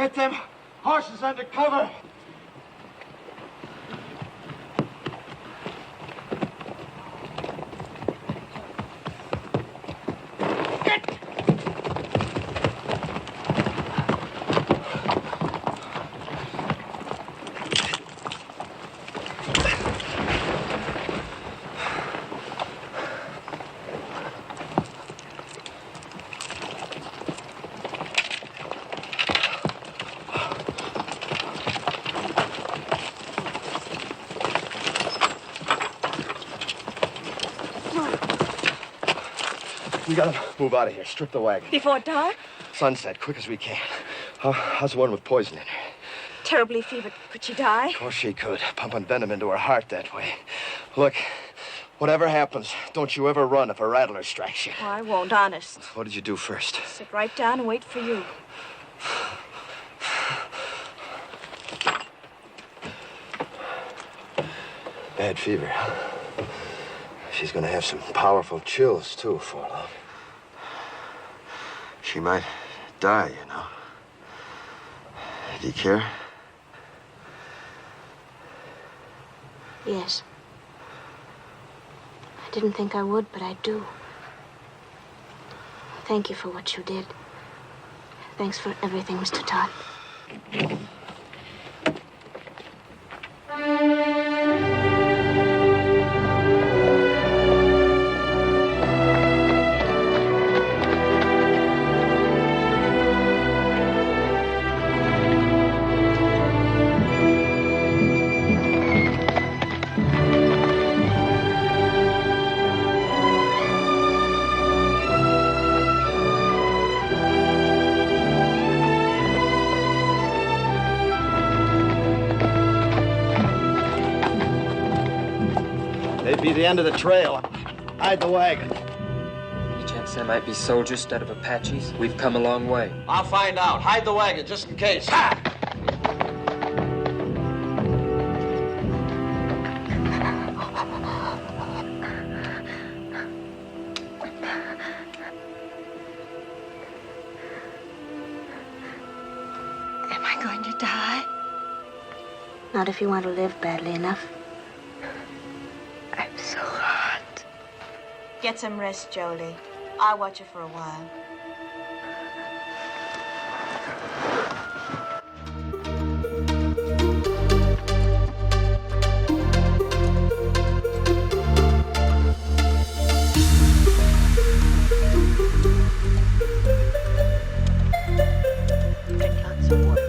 Get them horses under cover. We gotta move out of here. Strip the wagon. Before dark? Sunset, quick as we can. How's the one with poison in her? Terribly fevered. Could she die? Of course she could. Pumping venom into her heart that way. Look, whatever happens, don't you ever run if a rattler strikes you. Oh, I won't, honest. What did you do first? Sit right down and wait for you. Bad fever. She's gonna have some powerful chills, too, before long. She might die, you know. Do you care? Yes. I didn't think I would, but I do. Thank you for what you did. Thanks for everything, Mr. Todd. They'd be the end of the trail. Hide the wagon. Any chance there might be soldiers instead of Apaches? We've come a long way. I'll find out. Hide the wagon just in case. Ha! Am I going to die? Not if you want to live badly enough. I'm so hot. Get some rest, Jolie. I'll watch you for a while. Drink lots of water.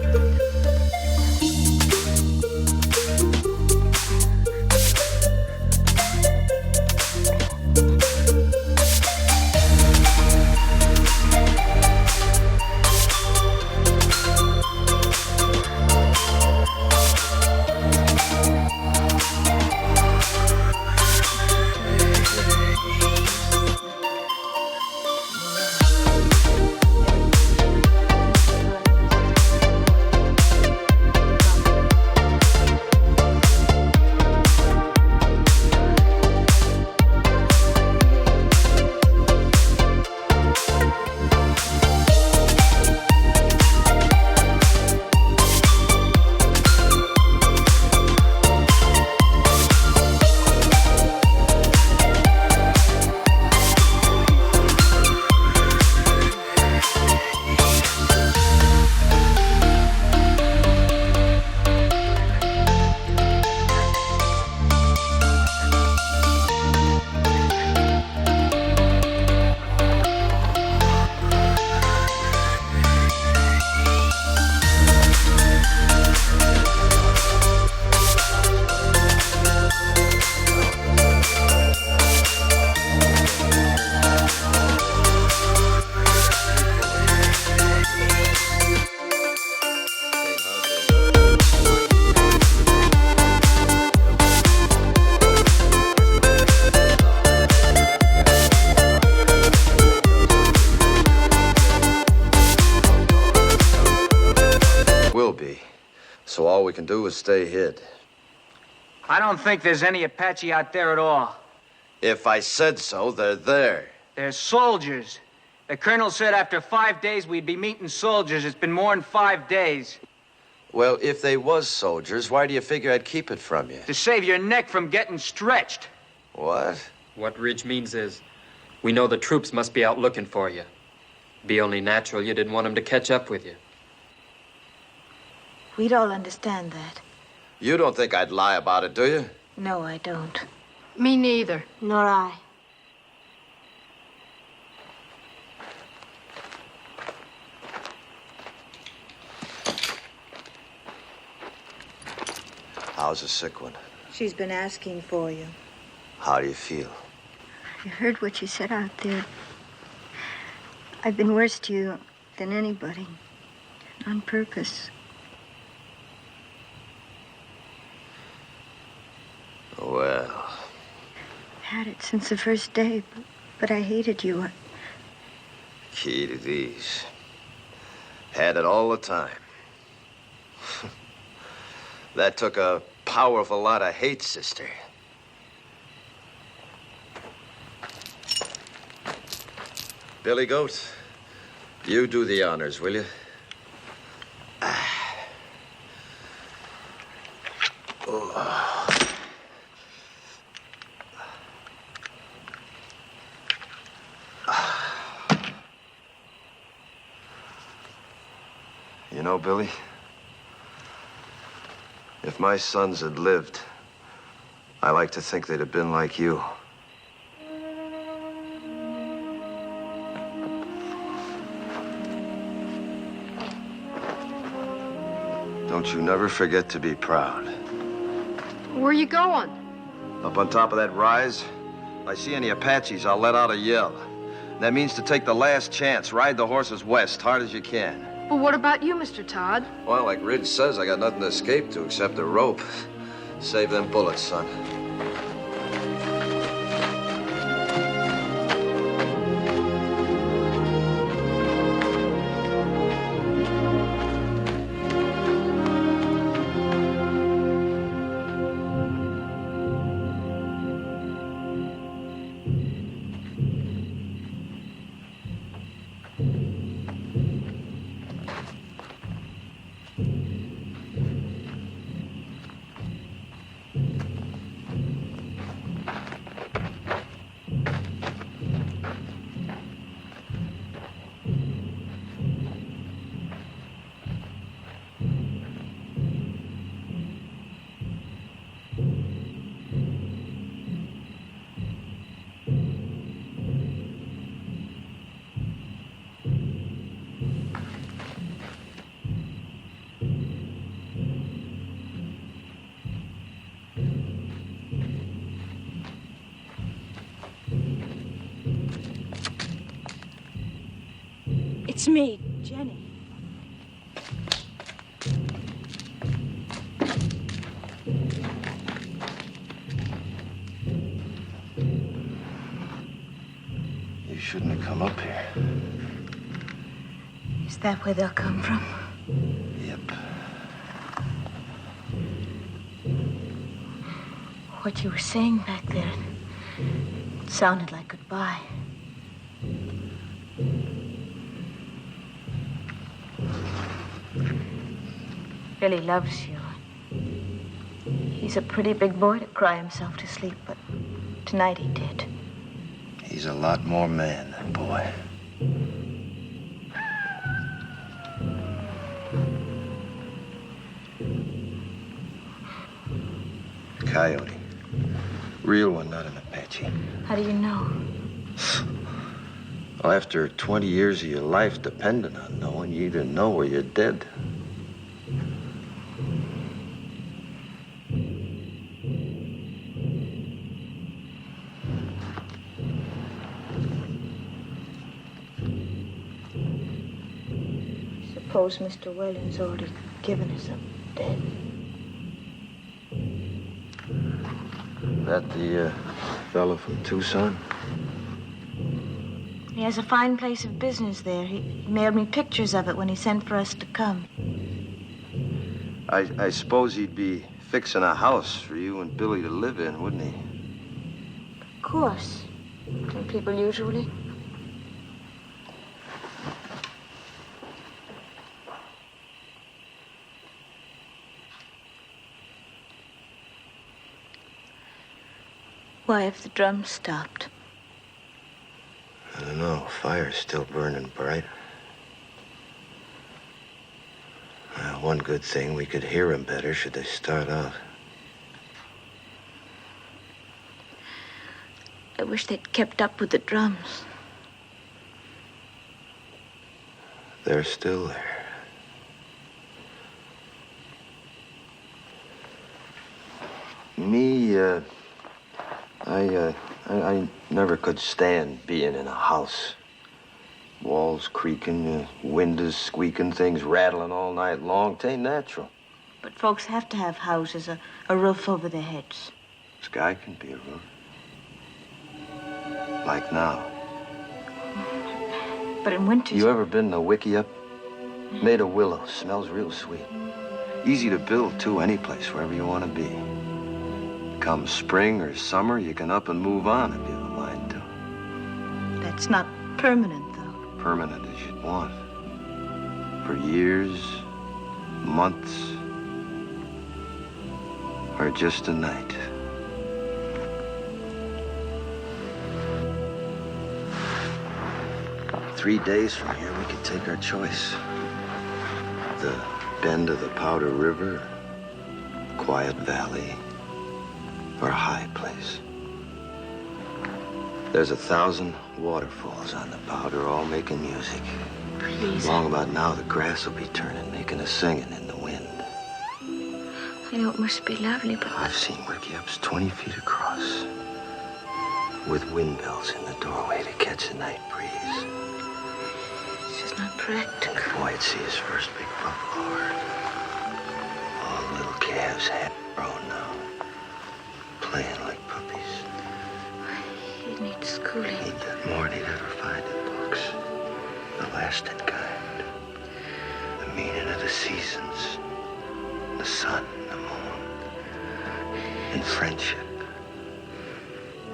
So all we can do is stay hid. I don't think there's any Apache out there at all. If I said so, they're there. They're soldiers. The colonel said after 5 days we'd be meeting soldiers. It's been more than 5 days. Well, if they was soldiers, why do you figure I'd keep it from you? To save your neck from getting stretched. What? What Ridge means is, we know the troops must be out looking for you. Be only natural you didn't want them to catch up with you. We'd all understand that. You don't think I'd lie about it, do you? No, I don't. Me neither. Nor I. How's the sick one? She's been asking for you. How do you feel? I heard what you said out there. I've been worse to you than anybody. On purpose. Well... Had it since the first day, but I hated you. Key to these. Had it all the time. That took a powerful lot of hate, sister. Billy Goat, you do the honors, will you? Oh. You know, Billy, if my sons had lived, I like to think they'd have been like you. Don't you never forget to be proud. Where are you going? Up on top of that rise, if I see any Apaches, I'll let out a yell. That means to take the last chance, ride the horses west, hard as you can. Well, what about you, Mr. Todd? Well, like Ridge says, I got nothing to escape to except a rope. Save them bullets, son. It's me, Jenny. You shouldn't have come up here. Is that where they'll come from? Yep. What you were saying back there, it sounded like goodbye. Billy loves you. He's a pretty big boy to cry himself to sleep, but tonight he did. He's a lot more man than boy. Coyote. Real one, not an Apache. How do you know? Well, after 20 years of your life depending on knowing, you either know or you're dead. Suppose Mr. Whalen's already given us up dead. That the fellow from Tucson? He has a fine place of business there. He mailed me pictures of it when he sent for us to come. I suppose he'd be fixing a house for you and Billy to live in, wouldn't he? Of course. Don't people usually? Why have the drums stopped? I don't know. Fire's still burning bright. One good thing, we could hear them better should they start out. I wish they'd kept up with the drums. They're still there. Me, I never could stand being in a house. Walls creaking, windows squeaking, things rattling all night long. 'Tain't natural. But folks have to have houses, a roof over their heads. Sky can be a roof. Like now. But in winter... You ever been to Wickiup? Made of willow. Smells real sweet. Easy to build, too, any place, wherever you want to be. Come spring or summer, you can up and move on if you have a mind to. That's not permanent, though. Permanent as you'd want. For years, months, or just a night. Three days from here, we could take our choice. The bend of the Powder River, quiet valley, or a high place. There's 1,000 waterfalls on the Powder, all making music. Please. Long about now, the grass will be turning, making a singing in the wind. I know it must be lovely, but... I've seen Wickiups 20 feet across, with windmills in the doorway to catch a night breeze. It's just not practical. And the boy'd see his first big buffalo herd. All the little calves half grown now, playing like puppies. He'd need schooling. He'd get more than he'd ever find in books. The lasting kind. The meaning of the seasons. The sun, the moon. And friendship.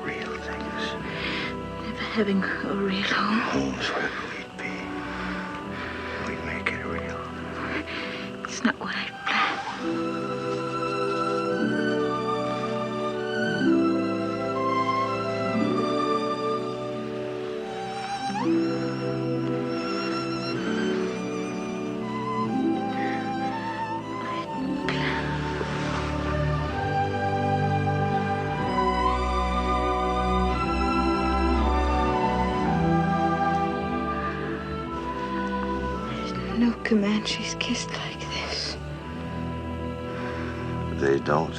Real things. Never having a real home. Homes wherever we'd be. We'd make it real. It's not what I planned. No Comanches kissed like this. They don't.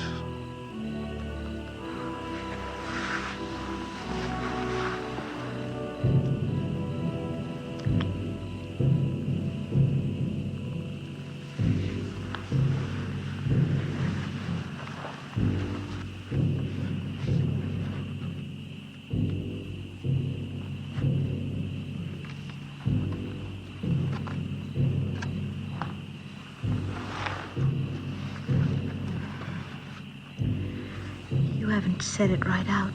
You haven't said it right out,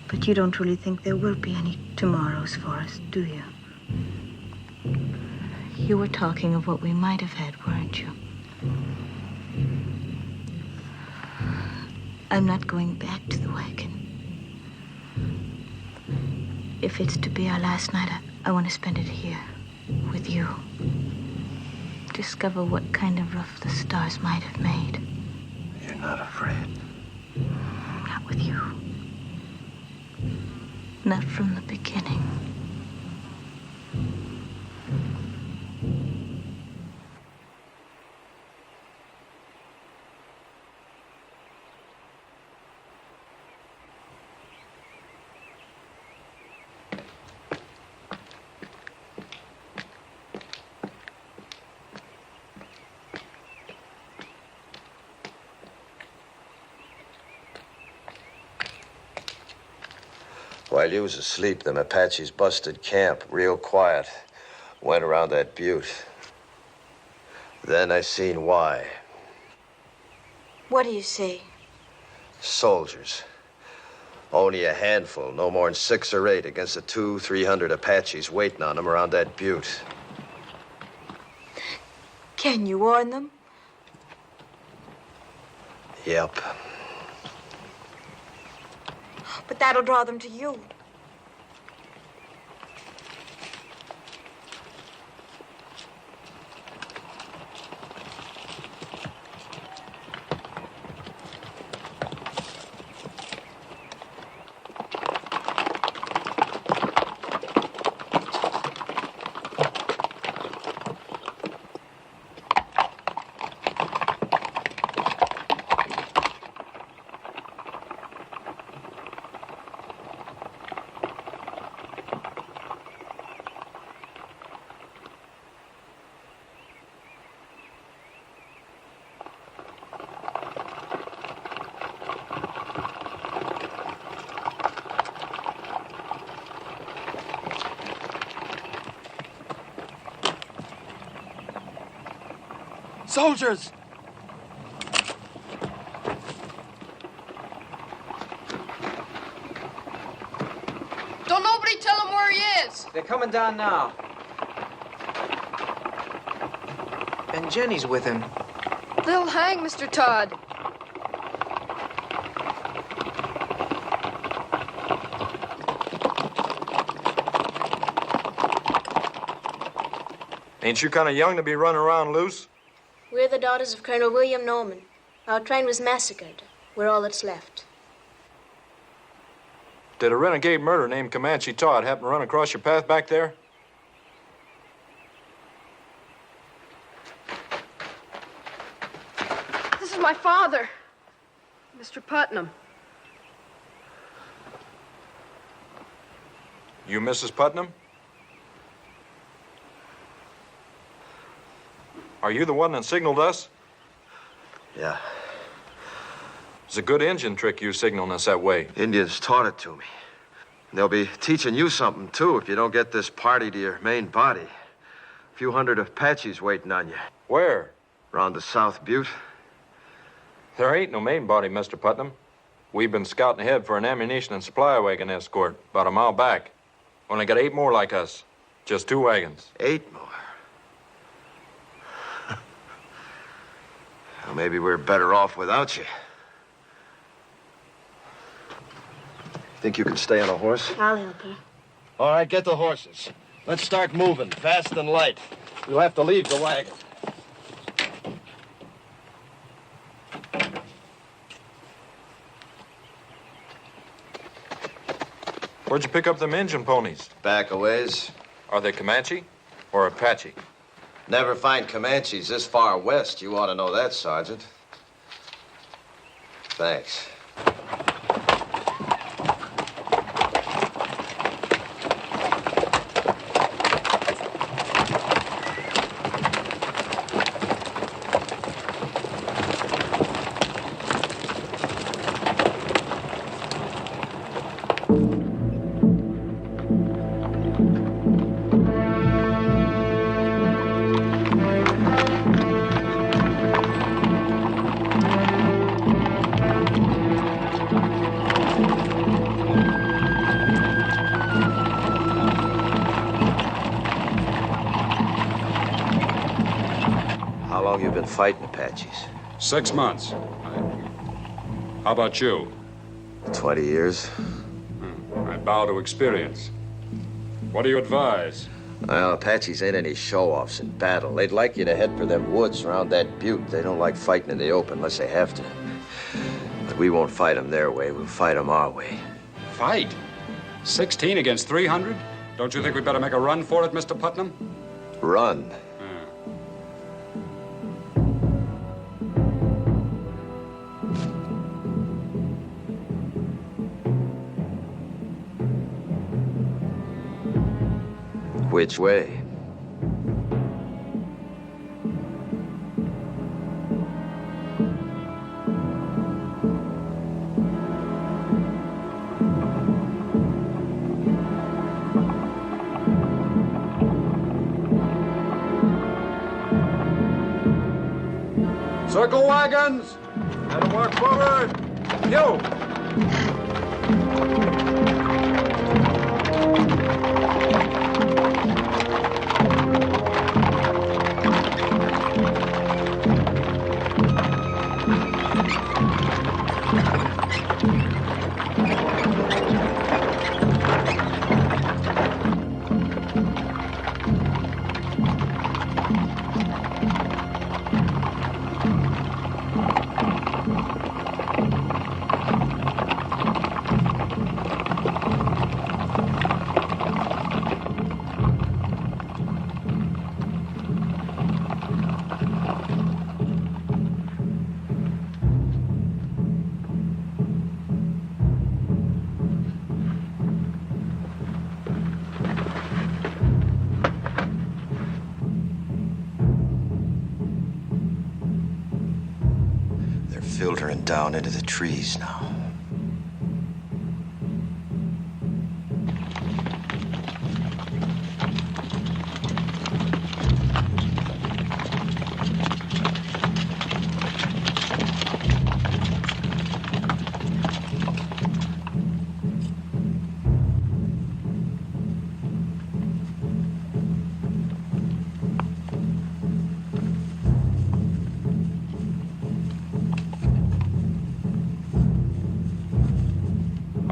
but you don't really think there will be any tomorrows for us, do you? You were talking of what we might have had, weren't you? I'm not going back to the wagon. If it's to be our last night, I want to spend it here, with you. Discover what kind of roof the stars might have made. You're not afraid. Not with you. Not from the beginning. While you was asleep, them Apaches busted camp, real quiet. Went around that butte. Then I seen why. What do you see? Soldiers. Only a handful, no more than 6 or 8 against the 200-300 Apaches waiting on them around that butte. Can you warn them? Yep. But that'll draw them to you. Soldiers! Don't nobody tell him where he is. They're coming down now. And Jenny's with him. They'll hang Mr. Todd. Ain't you kind of young to be running around loose? We're the daughters of Colonel William Norman. Our train was massacred. We're all that's left. Did a renegade murderer named Comanche Todd happen to run across your path back there? This is my father, Mr. Putnam. You Mrs. Putnam? Are you the one that signaled us? Yeah. It's a good Indian trick you signaling us that way. Indians taught it to me. And they'll be teaching you something, too, if you don't get this party to your main body. A few hundred Apaches waiting on you. Where? Around the South Butte. There ain't no main body, Mr. Putnam. We've been scouting ahead for an ammunition and supply wagon escort about a mile back. Only got 8 more like us. Just 2 wagons. 8 more? Well, maybe we're better off without you. Think you can stay on a horse? I'll help her. All right, get the horses. Let's start moving, fast and light. We'll have to leave the wagon. Where'd you pick up them Injun ponies? Back a ways. Are they Comanche or Apache? Never find Comanches this far west. You ought to know that, Sergeant. Thanks. Fighting Apaches. 6 months. How about you? 20 years. I bow to experience. What do you advise? Well, Apaches ain't any show-offs in battle. They'd like you to head for them woods around that butte. They don't like fighting in the open unless they have to. But we won't fight them their way. We'll fight them our way. Fight? 16 against 300? Don't you think we better make a run for it, Mr. Putnam? Run? Which way? Circle wagons! Let them work forward! You! They're filtering down into the trees now.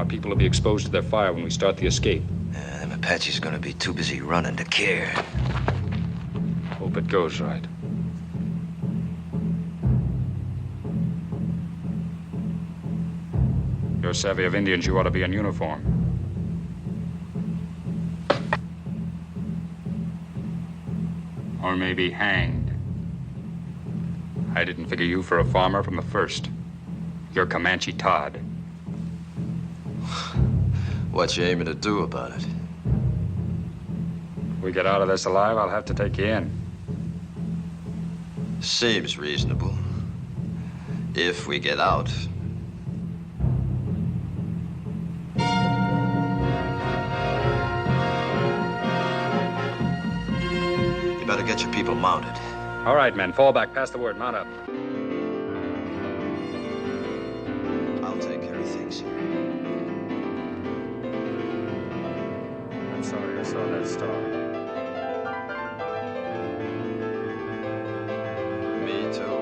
People will be exposed to their fire when we start the escape. Them Apaches are gonna be too busy running to care. Hope it goes right. You're savvy of Indians, you ought to be in uniform. Or maybe hanged. I didn't figure you for a farmer from the first. You're Comanche Todd. What you aiming to do about it? If we get out of this alive, I'll have to take you in. Seems reasonable. If we get out. You better get your people mounted. All right, men, fall back. Pass the word. Mount up. I'll take care of things here. I'm sorry I saw that star. Me too.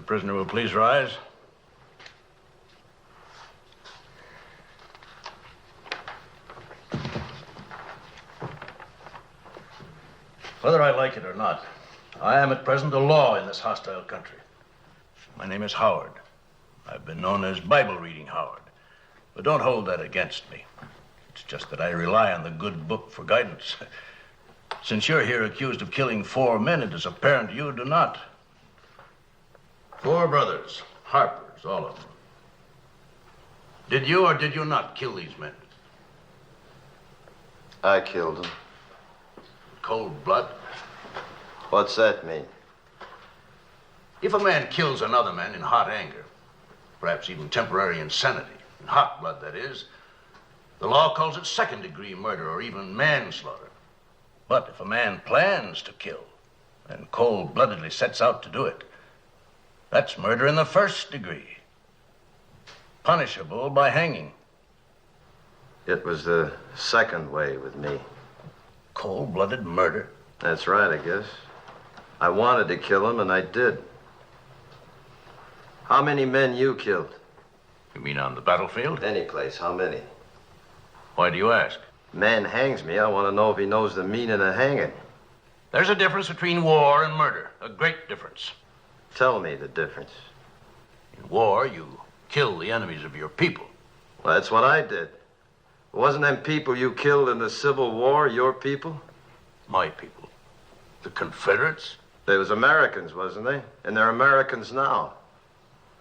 Prisoner will please rise. Whether I like it or not, I am at present a law in this hostile country. My name is Howard. I've been known as Bible Reading Howard. But don't hold that against me. It's just that I rely on the good book for guidance. Since you're here accused of killing 4 men, it is apparent you do not. 4 brothers, Harpers, all of them. Did you or did you not kill these men? I killed them. Cold blood? What's that mean? If a man kills another man in hot anger, perhaps even temporary insanity. In hot blood, that is. The law calls it second-degree murder or even manslaughter. But if a man plans to kill and cold-bloodedly sets out to do it, that's murder in the first degree, punishable by hanging. It was the second way with me. Cold-blooded murder? That's right, I guess. I wanted to kill him, and I did. How many men you killed? You mean on the battlefield? Any place. How many? Why do you ask? Man hangs me. I want to know if he knows the meaning of hanging. There's a difference between war and murder. A great difference. Tell me the difference. In war, you kill the enemies of your people. Well, that's what I did. Wasn't them people you killed in the Civil War your people? My people. The Confederates? They was Americans, wasn't they? And they're Americans now.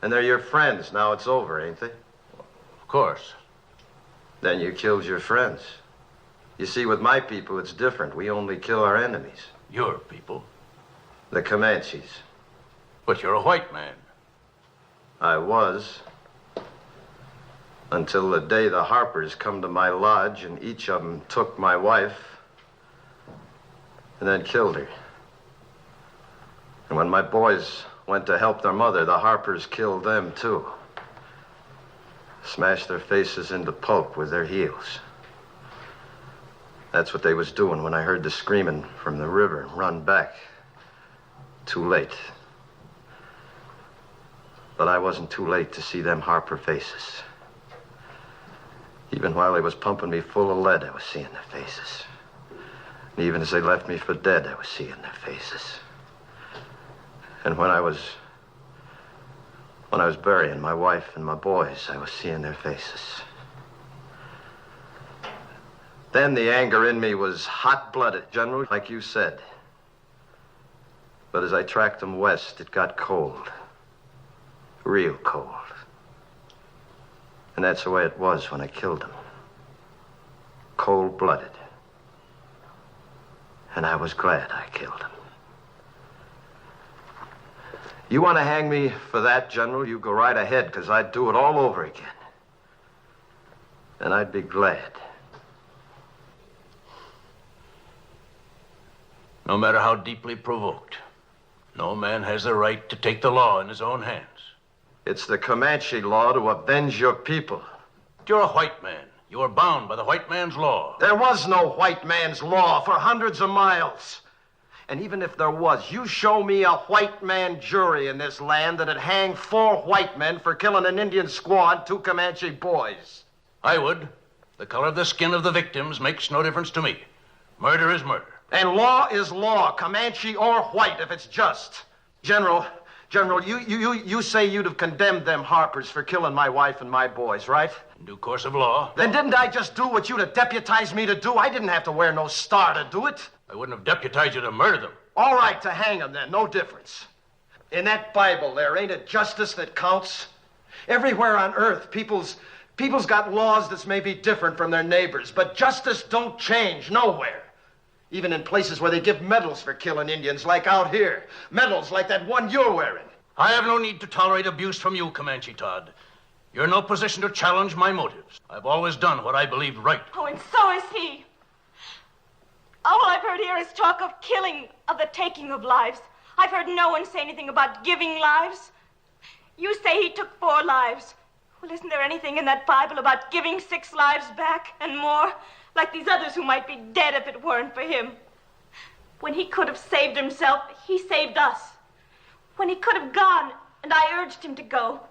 And they're your friends. Now it's over, ain't they? Of course. Then you killed your friends. You see, with my people, it's different. We only kill our enemies. Your people? The Comanches. But you're a white man. I was. Until the day the Harpers come to my lodge and each of them took my wife and then killed her. And when my boys went to help their mother, the Harpers killed them too. Smashed their faces into pulp with their heels. That's what they was doing when I heard the screaming from the river and run back. Too late. But I wasn't too late to see them Harper faces. Even while they was pumping me full of lead, I was seeing their faces. And even as they left me for dead, I was seeing their faces. And when I was burying my wife and my boys, I was seeing their faces. Then the anger in me was hot-blooded, General, like you said. But as I tracked them west, it got cold. Real cold. And that's the way it was when I killed them. Cold-blooded. And I was glad I killed him. You want to hang me for that, General? You go right ahead, because I'd do it all over again. And I'd be glad. No matter how deeply provoked, no man has the right to take the law in his own hands. It's the Comanche law to avenge your people. You're a white man. You are bound by the white man's law. There was no white man's law for hundreds of miles. And even if there was, you show me a white man jury in this land that'd hang 4 white men for killing an Indian squaw and 2 Comanche boys. I would. The color of the skin of the victims makes no difference to me. Murder is murder. And law is law, Comanche or white, if it's just. General, you say you'd have condemned them Harpers for killing my wife and my boys, right? In due course of law. Then didn't I just do what you'd have deputized me to do? I didn't have to wear no star to do it. I wouldn't have deputized you to murder them. All right, to hang them then, no difference. In that Bible there, ain't it justice that counts? Everywhere on earth, people's got laws that's maybe different from their neighbors, but justice don't change nowhere. Even in places where they give medals for killing Indians, like out here. Medals like that one you're wearing. I have no need to tolerate abuse from you, Comanche Todd. You're in no position to challenge my motives. I've always done what I believed right. Oh, and so is he. All I've heard here is talk of killing, of the taking of lives. I've heard no one say anything about giving lives. You say he took 4 lives. Well, isn't there anything in that Bible about giving 6 lives back and more? Like these others who might be dead if it weren't for him. When he could have saved himself, he saved us. When he could have gone, and I urged him to go,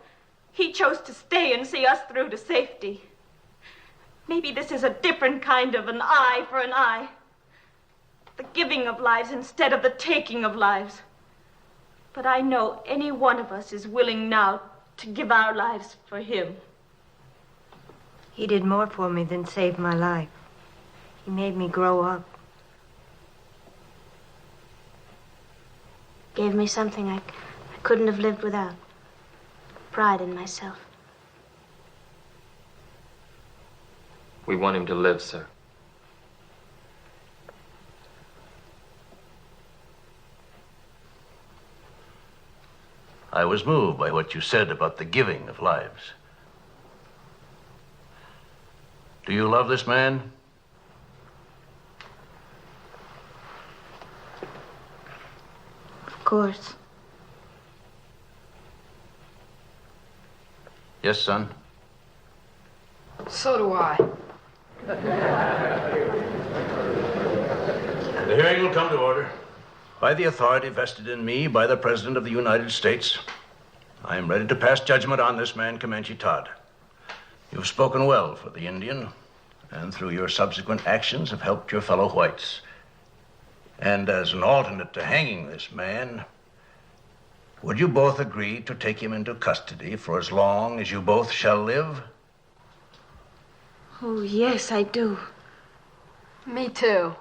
he chose to stay and see us through to safety. Maybe this is a different kind of an eye for an eye. The giving of lives instead of the taking of lives. But I know any one of us is willing now to give our lives for him. He did more for me than save my life. He made me grow up. Gave me something I couldn't have lived without. Pride in myself. We want him to live, sir. I was moved by what you said about the giving of lives. Do you love this man? Of course. Yes, son. So do I. The hearing will come to order. By the authority vested in me by the President of the United States, I am ready to pass judgment on this man, Comanche Todd. You've spoken well for the Indian, and through your subsequent actions have helped your fellow whites. And as an alternate to hanging this man, would you both agree to take him into custody for as long as you both shall live? Oh, yes, I do. Me too.